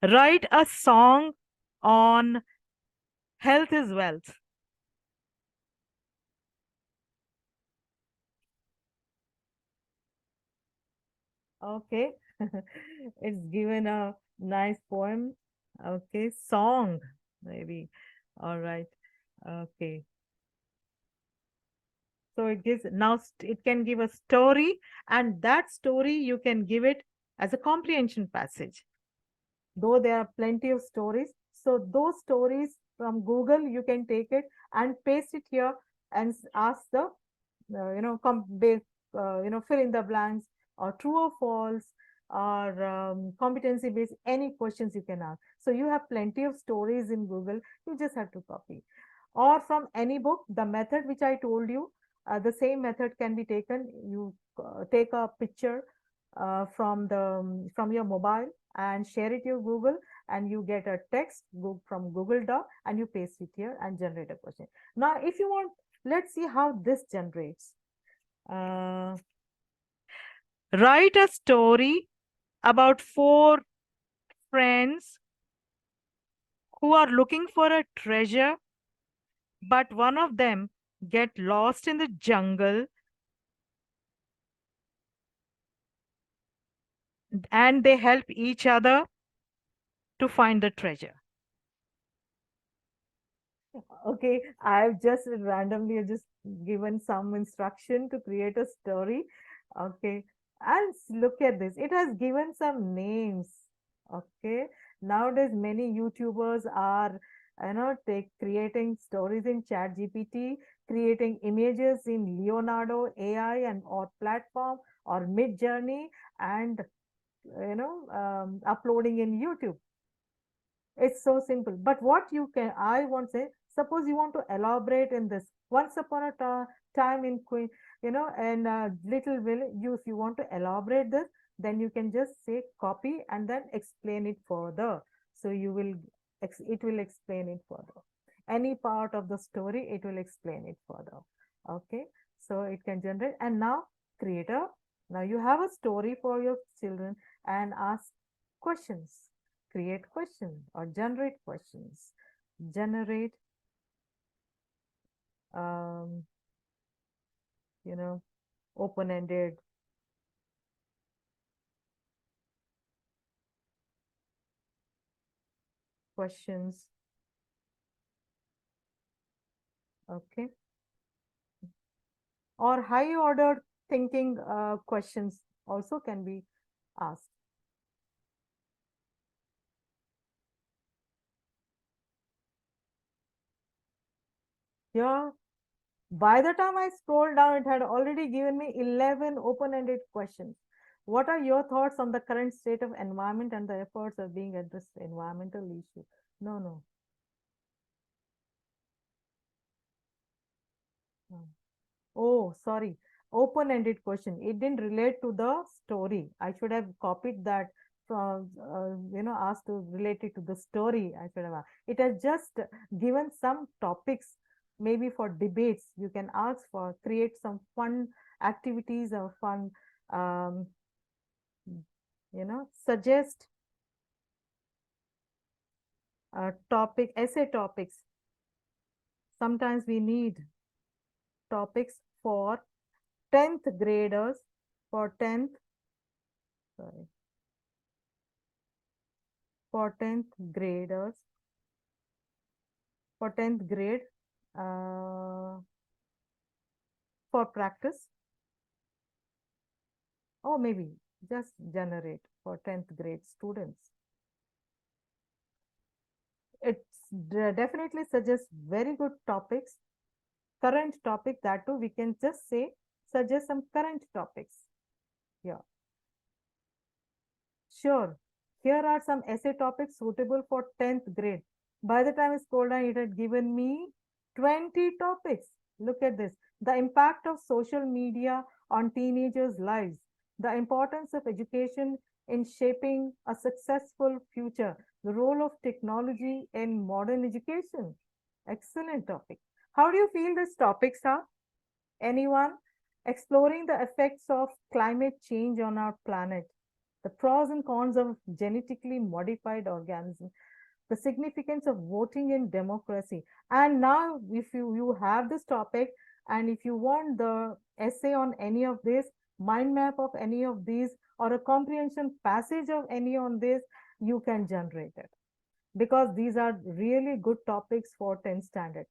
Write a song on health is wealth. Okay. It's given a nice poem. Okay, song maybe. All right. Okay. So it gives now it can give a story, and that story you can give it as a comprehension passage. Though there are plenty of stories, so those stories from Google you can take it and paste it here and ask the fill in the blanks, or true or false, or competency based, any questions you can ask. So you have plenty of stories in Google, you just have to copy. Or from any book, the method which I told you, the same method can be taken. You take a picture from your mobile and share it to Google, and you get a text from Google Doc, and you paste it here and generate a question. Now, if you want, let's see how this generates. Write a story about 4 friends who are looking for a treasure, but one of them get lost in the jungle, and they help each other to find the treasure. Okay, I've just randomly just given some instruction to create a story. Okay, and look at this. It has given some names. Okay, nowadays many YouTubers are, creating stories in Chat GPT, creating images in Leonardo AI and or platform or Mid Journey, and uploading in YouTube. It's so simple. But what you can, I won't say, suppose you want to elaborate in this. Once upon a time in Queen, in Little Will, if you want to elaborate this, then you can just say copy and then explain it further. So it will explain it further. Any part of the story, it will explain it further. Okay. So it can generate, and now now you have a story for your children and ask questions. Create questions or generate questions. Generate, um, open-ended questions. Okay. Or high order thinking questions also can be asked. Yeah. By the time I scrolled down, it had already given me 11 open-ended questions. What are your thoughts on the current state of environment and the efforts of being addressed environmental issue? No, no. No. Oh, sorry. Open-ended question. It didn't relate to the story. I should have copied that from, asked to relate it to the story. I should have. It has just given some topics, maybe for debates. You can ask for, create some fun activities or fun, um, suggest essay topics. Sometimes we need topics for 10th graders, for 10th, sorry, for 10th graders, for 10th grade, for practice, or maybe just generate for 10th grade students. It's definitely suggests very good topics, current topic, that too we can just say suggest some current topics. Yeah, sure. Here are some essay topics suitable for 10th grade. By the time I scrolled down, it had given me 20 topics. Look at this. The impact of social media on teenagers' lives, the importance of education in shaping a successful future, the role of technology in modern education. Excellent topic. How do you feel these topics are? Anyone? Exploring the effects of climate change on our planet, the pros and cons of genetically modified organisms, the significance of voting in democracy. And now, if you have this topic, and if you want the essay on any of this, mind map of any of these, or a comprehension passage of any on this, you can generate it, because these are really good topics for 10th standard.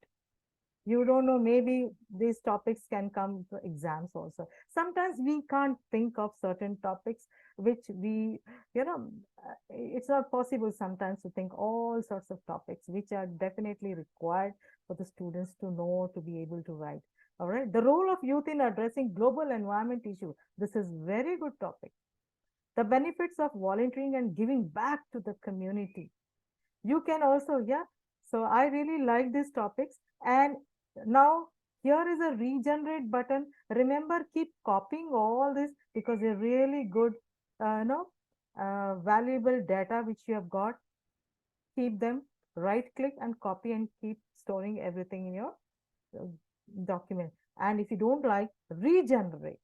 You don't know, maybe these topics can come to exams also. Sometimes we can't think of certain topics which we, it's not possible sometimes to think all sorts of topics which are definitely required for the students to know, to be able to write. All right, the role of youth in addressing global environment issue, this is very good topic. The benefits of volunteering and giving back to the community, you can also, yeah. So I really like these topics. And now here is a regenerate button. Remember, keep copying all this, because they're really good, valuable data which you have got. Keep them, right click and copy, and keep storing everything in your uh, document. And if you don't like, regenerate.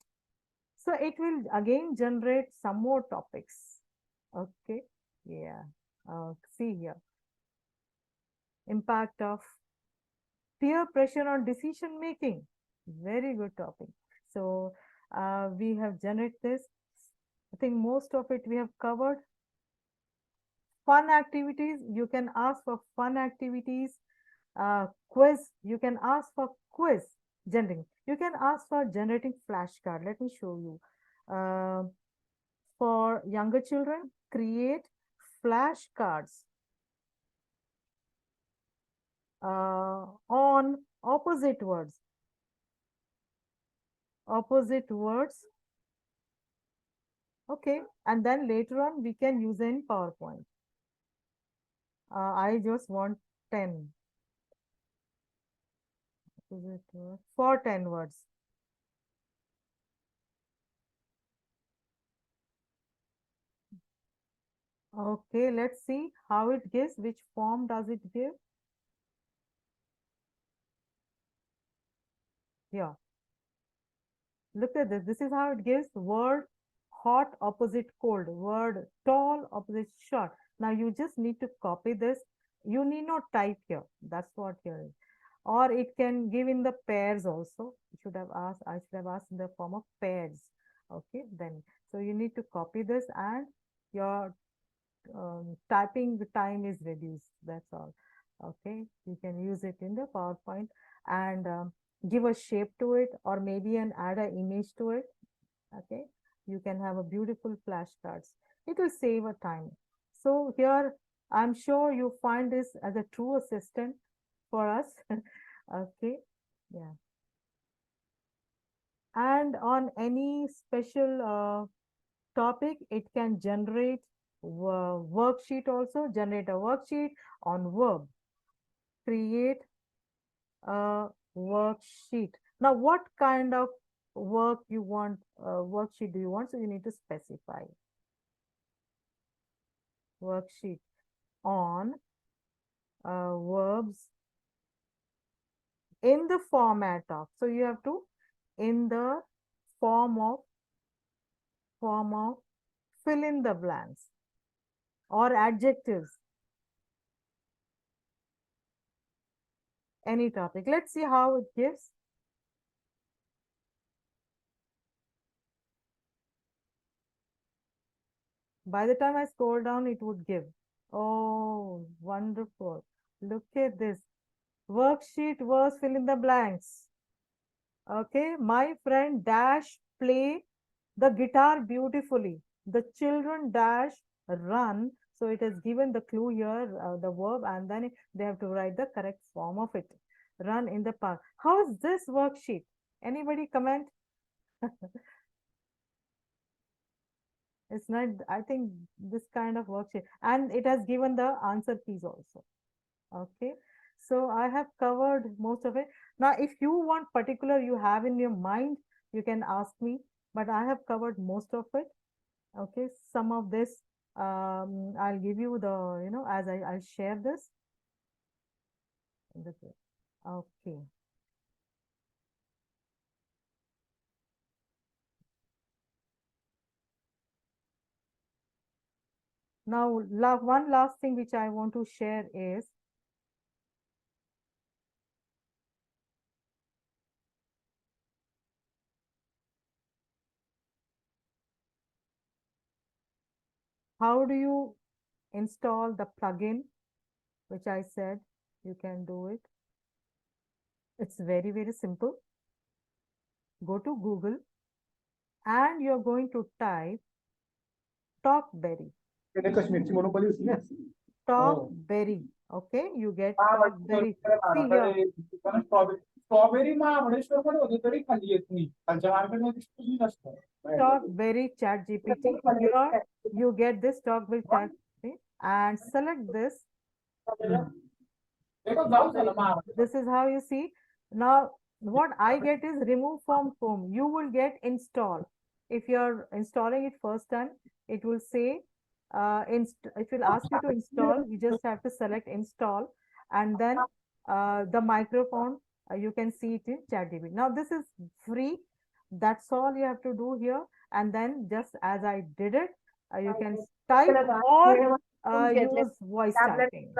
So it will again generate some more topics. Okay. Yeah. See here. Impact of peer pressure on decision making. Very good topic. So we have generated this. I think most of it we have covered. Fun activities, you can ask for fun activities. Quiz, you can ask for quiz generating. You can ask for generating flashcard. Let me show you. For younger children, create flashcards on opposite words. Opposite words. Okay, and then later on we can use in PowerPoint. I just want 10. Opposite words for 10 words. Okay, let's see how it gives. Which form does it give? Yeah. Look at this. This is how it gives. Word hot opposite cold. Word tall opposite short. Now you just need to copy this. You need not type here. That's what here is. Or it can give in the pairs also. You should have asked, I should have asked in the form of pairs. Okay, then. So you need to copy this, and your typing the time is reduced. That's all. Okay, you can use it in the PowerPoint, and give a shape to it, or maybe add an image to it. Okay, you can have a beautiful flashcards. It will save a time. So here, I'm sure you find this as a true assistant for us. Okay, yeah. And on any special topic, it can generate worksheet also, generate a worksheet on verb. Create a worksheet. Now, what kind of work you want, worksheet do you want? So you need to specify worksheet on verbs in the format of. So you have to in the form of fill in the blanks or adjectives. Any topic. Let's see how it gives. By the time I scroll down, it would give. Oh, wonderful. Look at this. Worksheet was fill in the blanks. Okay, my friend dash play the guitar beautifully. The children dash run. So it has given the clue here, the verb, and then they have to write the correct form of it. Run in the park. How is this worksheet? Anybody comment? It's not, I think this kind of worksheet, and it has given the answer keys also. Okay, so I have covered most of it. Now, if you want particular you have in your mind, you can ask me, but I have covered most of it. Okay, some of this I'll give you the, as I'll share this. Okay. Now, one last thing which I want to share is how do you install the plugin, which I said you can do it. It's very, very simple. Go to Google and you're going to type Talkberry. Talkberry. Okay, you get Talkberry. See here. Talkberry Chat GPT. Here you get this Talkberry Chat and select this. This is how you see. Now, what I get is remove from home. You will get install. If you're installing it first time, it will say, it will ask you to install. You just have to select install, and then the microphone, you can see it in ChatGPT. Now, this is free. That's all you have to do here. And then just as I did it, you can type or use voice typing.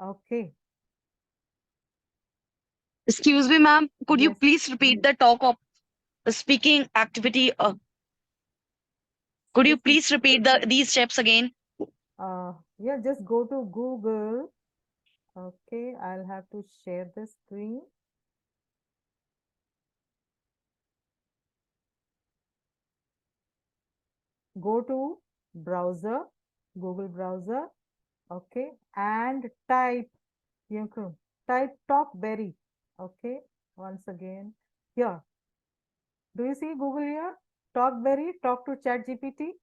Okay. Excuse me, ma'am. Could you Yes. please repeat the talk of speaking activity? Could you please repeat these steps again? Yeah, just go to Google. Okay, I'll have to share the screen. Go to browser, Google browser. Okay, and type, you can type Talkberry. Okay, once again, here. Do you see Google here? Talkberry, talk to Chat GPT.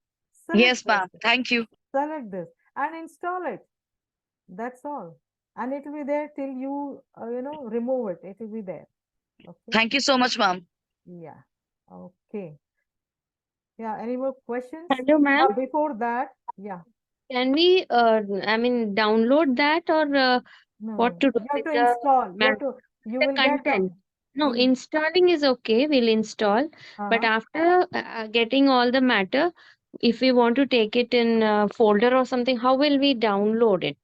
Yes, ma'am. Thank you. Select this and install it. That's all. And it will be there till you, remove it. It will be there. Okay. Thank you so much, ma'am. Yeah. Okay. Yeah. Any more questions? Hello, ma'am. Before that, yeah. Can we, download that or No, what to do you have with to install. You the will get content? No, in, installing is okay. We'll install. But after getting all the matter, if we want to take it in a folder or something, how will we download it?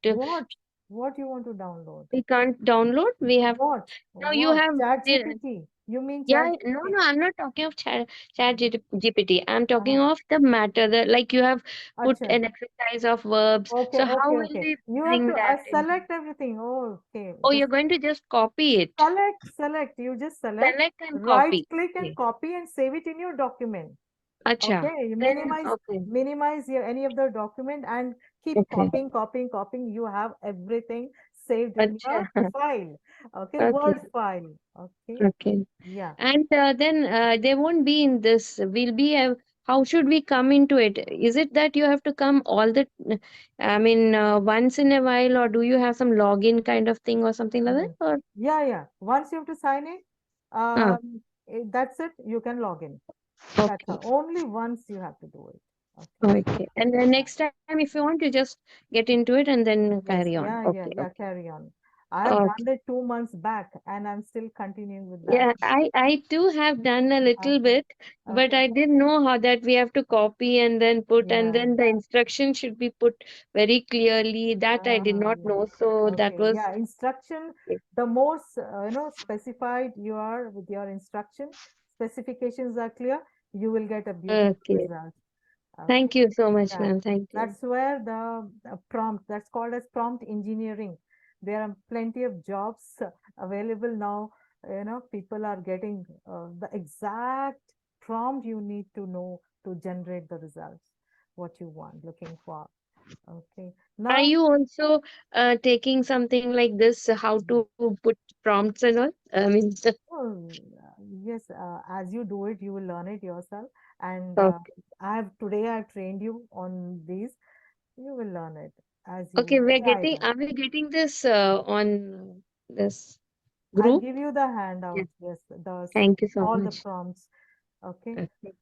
what you want to download? We can't download. We have. What? Now you have. Chat GPT. You mean Yeah, Chat no, GPT? no, I'm not talking of GPT. I'm talking of the matter, like you have put Acha. an exercise of verbs. Okay, So how will okay. we You have bring to that in? select everything. Oh, okay. Oh, you're going to just copy it. Select. You just select. Select and Right copy. click and Okay. copy and save it in your document. Acha. Okay. You Then, okay. minimize any of the document and Keep Okay. copying. You have everything saved in Acha. your file. Okay, Okay. Word file. Okay, Okay. yeah. And then they won't be in this. We'll be. How should we come into it? Is it that you have to come all the, I mean, once in a while, or do you have some login kind of thing or something like that? Mhm. Or Yeah. Once you have to sign in, ah, that's it. You can log in. That's okay, all. Only once you have to do it. Okay. okay. And then next time, if you want, you just get into it and then carry Yes, on. Okay, yeah. okay, Carry on. I have okay. done it 2 months back, and I'm still continuing with that. Yeah, I too have done a little Okay. bit, but Okay. I didn't know how that we have to copy and then put, and Yeah. then the instruction should be put very clearly. That I did not Yeah. know. So that Okay. was Yeah. Instruction, the more specified you are with your instruction, specifications are clear, you will get a beautiful okay. result. Okay. Thank you so much, Yeah. ma'am. Thank you. That's where the prompt, that's called as prompt engineering. There are plenty of jobs available now. People are getting the exact prompt you need to know to generate the results, what you want, looking for. Okay. Are Now, you also taking something like this, how to put prompts and all? I mean, oh, yes, as you do it, you will learn it yourself. And okay. I've trained you on these. You will learn it as Okay, you try it out. are we getting this on this I'll group? give you the Yeah. handout. Yes, Thank you so all the much. prompts. Okay. Okay,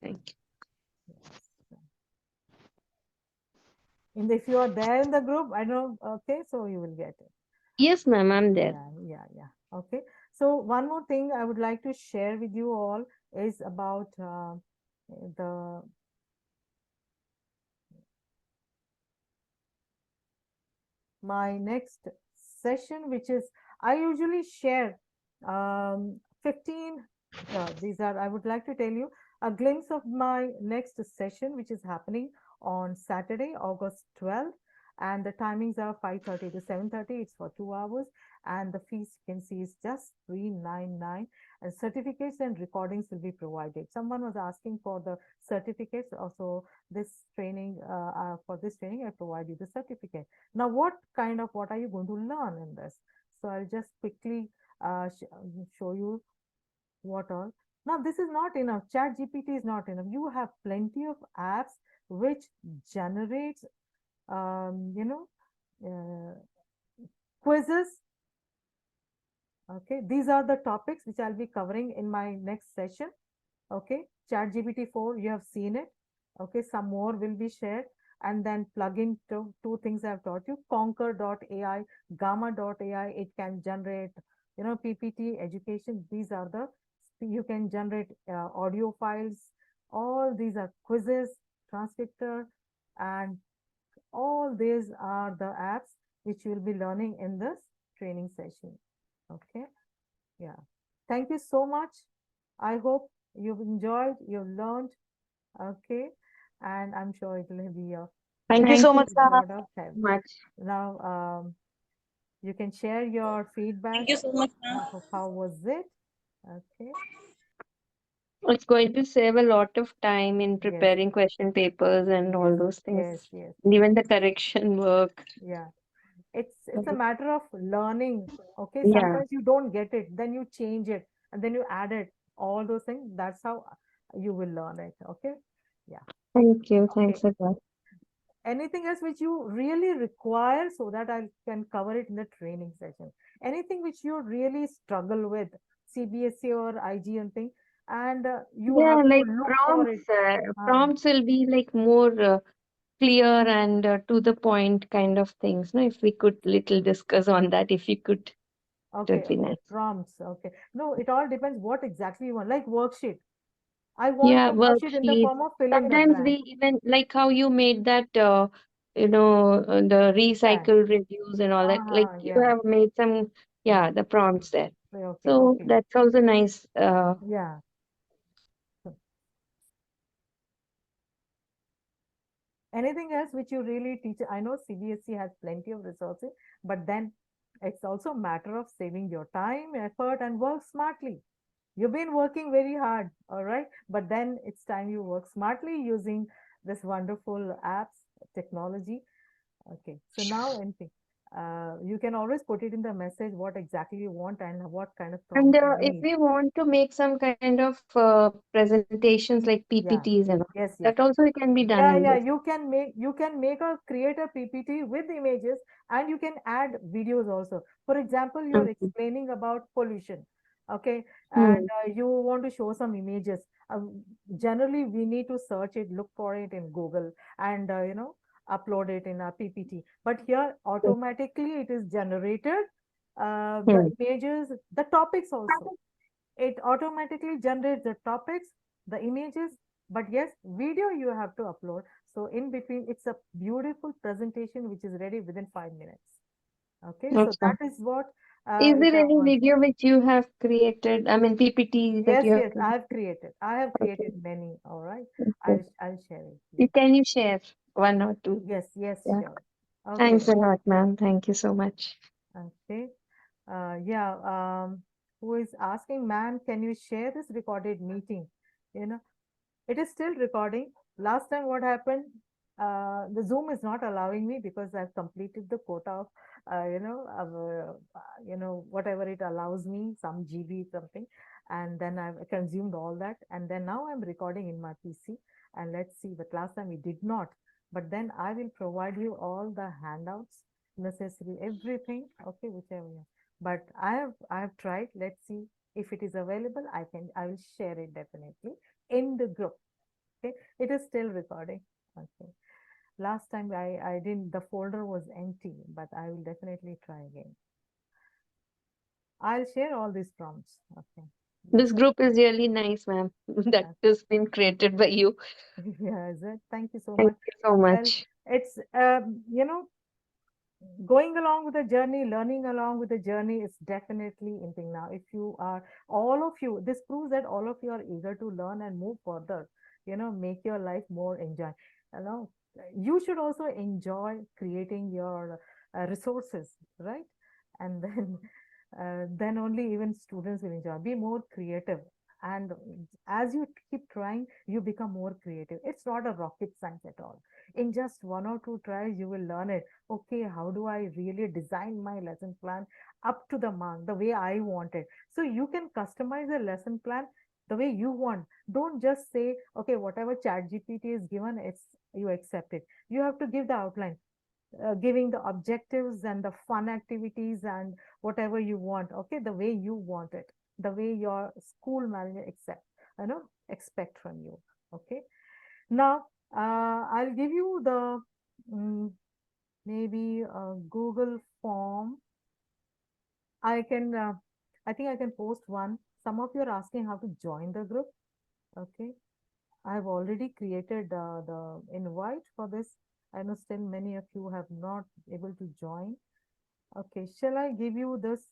thank you. Yes. And if you are there in the group, I know. Okay, so you will get it. Yes, ma'am, I'm there. Yeah. Okay. So one more thing I would like to share with you all is about the my next session, which is I usually share 15. These are, I would like to tell you a glimpse of my next session, which is happening on Saturday, August 12th. And the timings are 5:30 to 7:30. It's for 2 hours. And the fees you can see is just 399. And certificates and recordings will be provided. Someone was asking for the certificates. Also, for this training, I provide you the certificate. Now, what are you going to learn in this? So I'll just quickly show you what all. Now, this is not enough. Chat GPT is not enough. You have plenty of apps which generates, um, you know, uh, quizzes. Okay, these are the topics which I'll be covering in my next session. Okay, Chat GPT 4, you have seen it. Okay, some more will be shared. And then plug in two things I've taught you, conquer.ai, gamma.ai. It can generate, PPT, education. These are you can generate audio files. All these are quizzes, transcriptor, and all these are the apps which you will be learning in this training session. Okay, yeah. Thank you so much. I hope you've enjoyed, you've learned, okay, and I'm sure it will be a Thank you Thank so you much, great Sarah. lot of help. so much. Now, you can share your feedback. Thank you so much, ma'am. How was it? Okay. It's going to save a lot of time in Yes, preparing question papers and yes, all those things, yes. and even the correction work. Yeah. It's a matter of learning. Okay. Yeah. Sometimes you don't get it, then you change it, and then you add it. All those things. That's how you will learn it. Okay. Yeah. Thank you. Okay. Thanks a lot. Anything else which you really require so that I can cover it in the training session? Anything which you really struggle with, CBSE or IG and thing, and you have Yeah, to like look for it. prompts. Uh, Prompts will be like more clear and to the point kind of things. No, if we could little discuss on that, if you could, it would be okay, nice. prompts. Okay. No, it all depends what exactly you want. Like worksheet. I want Yeah, the worksheet in the worksheets. form of fill in the Sometimes we blank. even like how you made that, the Yeah. recycle reviews and all that. Like you Yeah. have made some, Mm. yeah, the prompts there. So Okay. that's also nice. Yeah. Anything else which you really teach? I know CBSE has plenty of resources, but then it's also a matter of saving your time, effort, and work smartly. You've been working very hard, all right? But then it's time you work smartly using this wonderful apps technology. Okay, so now anything. You can always put it in the message what exactly you want and what kind of And prompt you if need. we want to make some kind of presentations like Yeah. PPTs and all, Yes, yes. that also can be done Yeah, in yeah. this. You can create a PPT with images, and you can add videos also. For example, you're Okay. explaining about pollution, okay, and Hmm. you want to show some images. Generally, we need to search it, look for it in Google, and upload it in a PPT. But here, automatically, it is generated. The Hmm. images, the topics also. It automatically generates the topics, the images, but yes, video you have to upload. So in between, it's a beautiful presentation which is ready within 5 minutes. Okay, so Okay. that is what Is is there any one. video which you have created? I mean, PPT that Yes, you have yes, I created? have created. I have Okay. created many. All right, Okay. I'll share it. You Yes, can you share one or two? yes, yes, Yeah. sure. Okay Thanks a then. lot, ma'am. Thank you so much. Okay. Yeah. Who is asking, ma'am? Can you share this recorded meeting? You know, It is still recording. Last time what happened, the Zoom is not allowing me because I've completed the quota of, whatever it allows me, some GB something. And then I've consumed all that. And then now I'm recording in my PC. And let's see, but last time we did not. But then I will provide you all the handouts, necessary, everything. Okay, whichever. But I have tried. Let's see if it is available. I will share it definitely in the group. Okay, it is still recording. Okay, last time I didn't, the folder was empty, but I will definitely try again. I'll share all these prompts. Okay. This group is really nice, ma'am. That has been created by you. Yeah, is it? Thank you so Thank much. you so Well, much. it's going along with the journey, learning along with the journey is definitely in thing now. If you are, all of you, this proves that all of you are eager to learn and move further, make your life more enjoy. You know, you should also enjoy creating your resources, right? And then only even students will enjoy. Be more creative. And as you keep trying, you become more creative. It's not a rocket science at all. In just one or two tries, you will learn it. Okay, how do I really design my lesson plan up to the mark, the way I want it? So you can customize a lesson plan the way you want. Don't just say, okay, whatever Chat GPT is given, it's you accept it. You have to give the outline, giving the objectives and the fun activities and whatever you want. Okay, the way you want it, the way your school manager expect from you. Okay, now I'll give you the mm, maybe a Google form. I can, I think I can post one. Some of you are asking how to join the group. Okay. I've already created the invite for this. I know still many of you have not able to join. Okay. Shall I give you this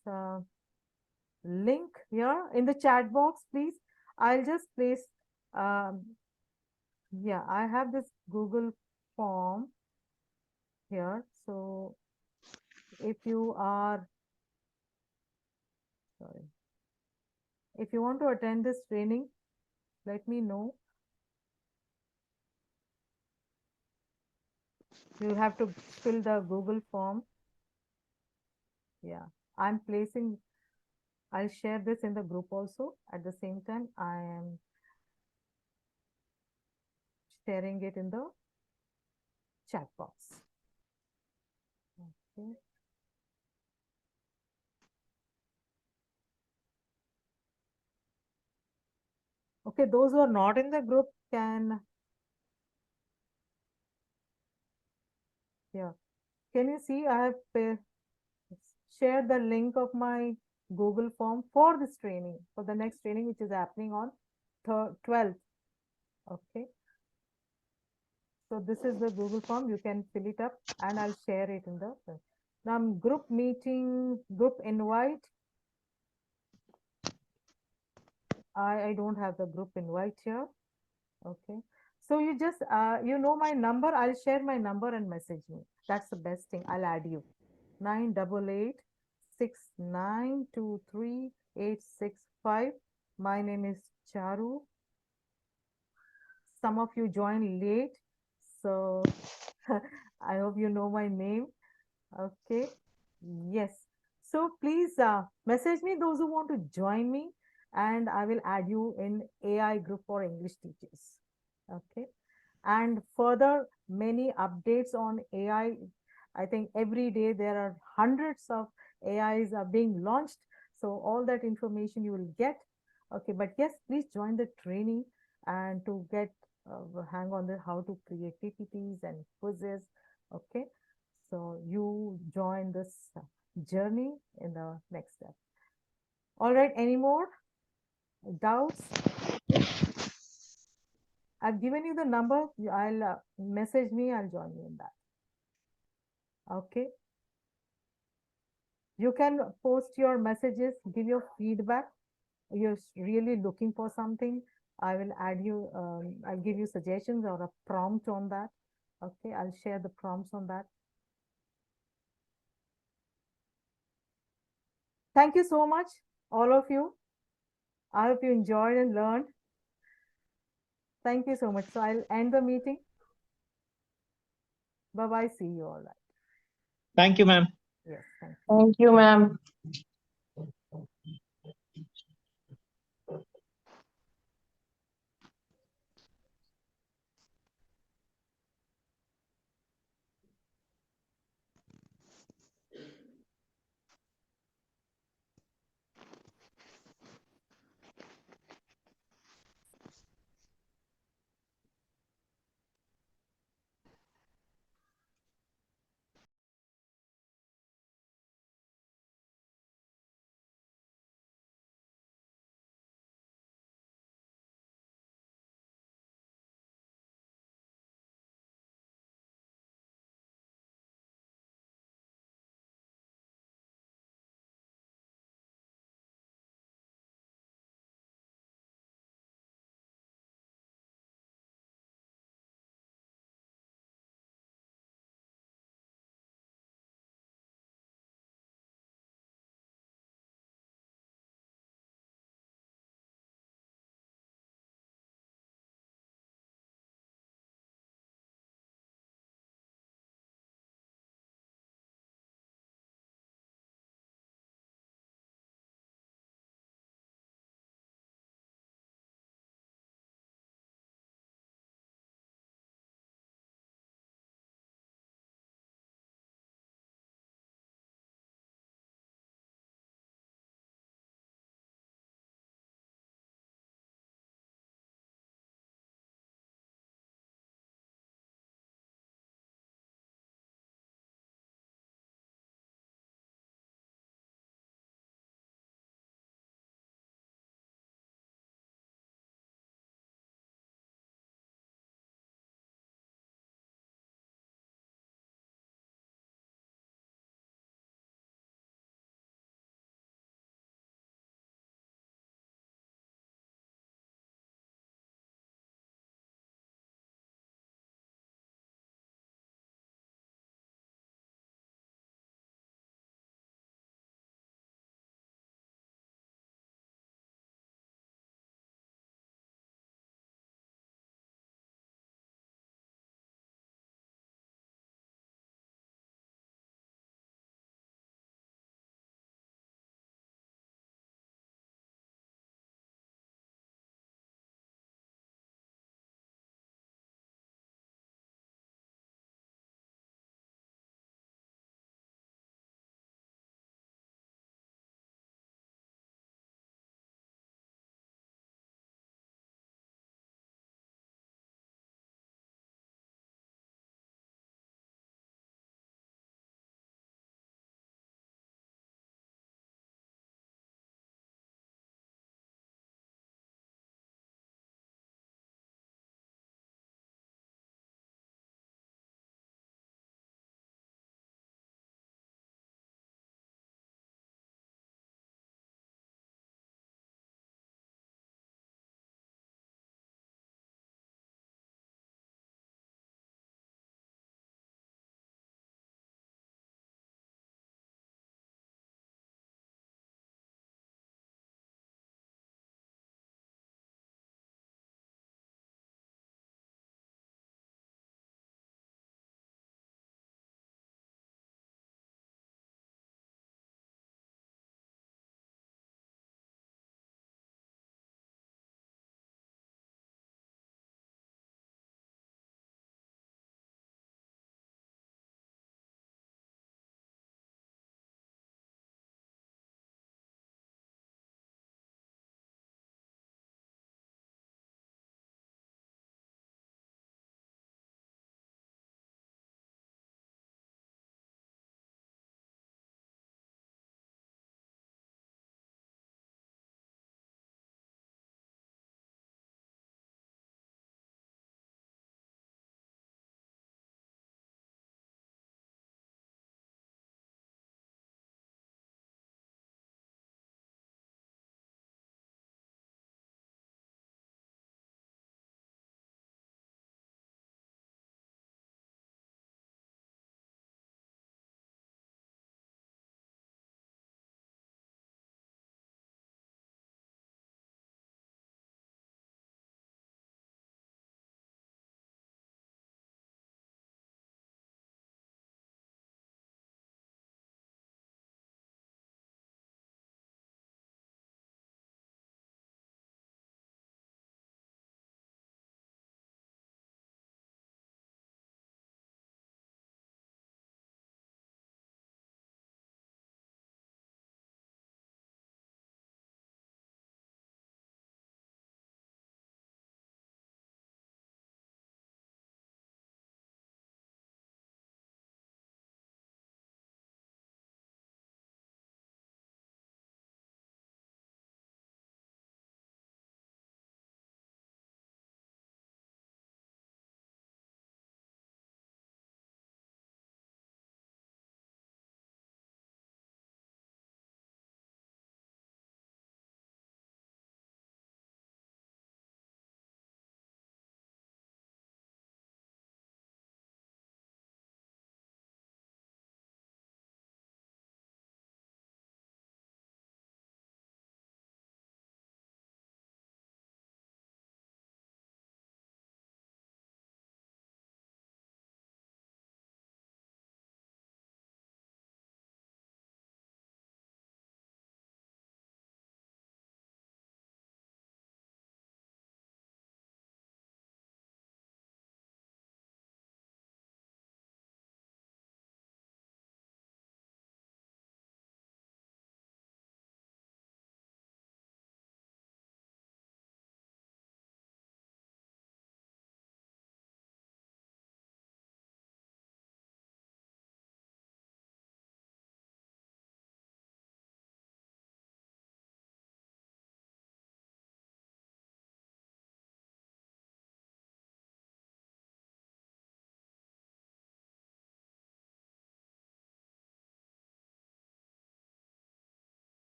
link here in the chat box, please? I'll just place, um, yeah, I have this Google form here. So if you are, sorry, if you want to attend this training, let me know. You have to fill the Google form. Yeah, I'm placing, I'll share this in the group also. At the same time, I am sharing it in the chat box. Okay. Okay, those who are not in the group can, yeah. Can you see I have shared the link of my Google form for this training, for the next training, which is happening on 12th. Okay. So this is the Google form. You can fill it up and I'll share it in the now group meeting, group invite. I don't have the group invite here. Okay. So you just my number. I'll share my number and message me. That's the best thing. I'll add you. 988-6923-865. My name is Charu. Some of you joined late. So I hope you know my name. Okay. Yes. So please message me those who want to join me, and I will add you in AI group for English teachers. Okay. And further, many updates on AI. I think every day there are hundreds of AIs are being launched. So all that information you will get. Okay. But yes, please join the training and to get hang on the how to create PPTs and quizzes. Okay. So you join this journey in the next step. All right, any more doubts? I've given you the number. I'll message me. I'll join you in that. Okay. You can post your messages, give your feedback. You're really looking for something. I will add you, I'll give you suggestions or a prompt on that. Okay, I'll share the prompts on that. Thank you so much, all of you. I hope you enjoyed and learned. Thank you so much. So I'll end the meeting. Bye-bye. See you all right. Thank you, ma'am. Yes, thank you. Thank you, ma'am.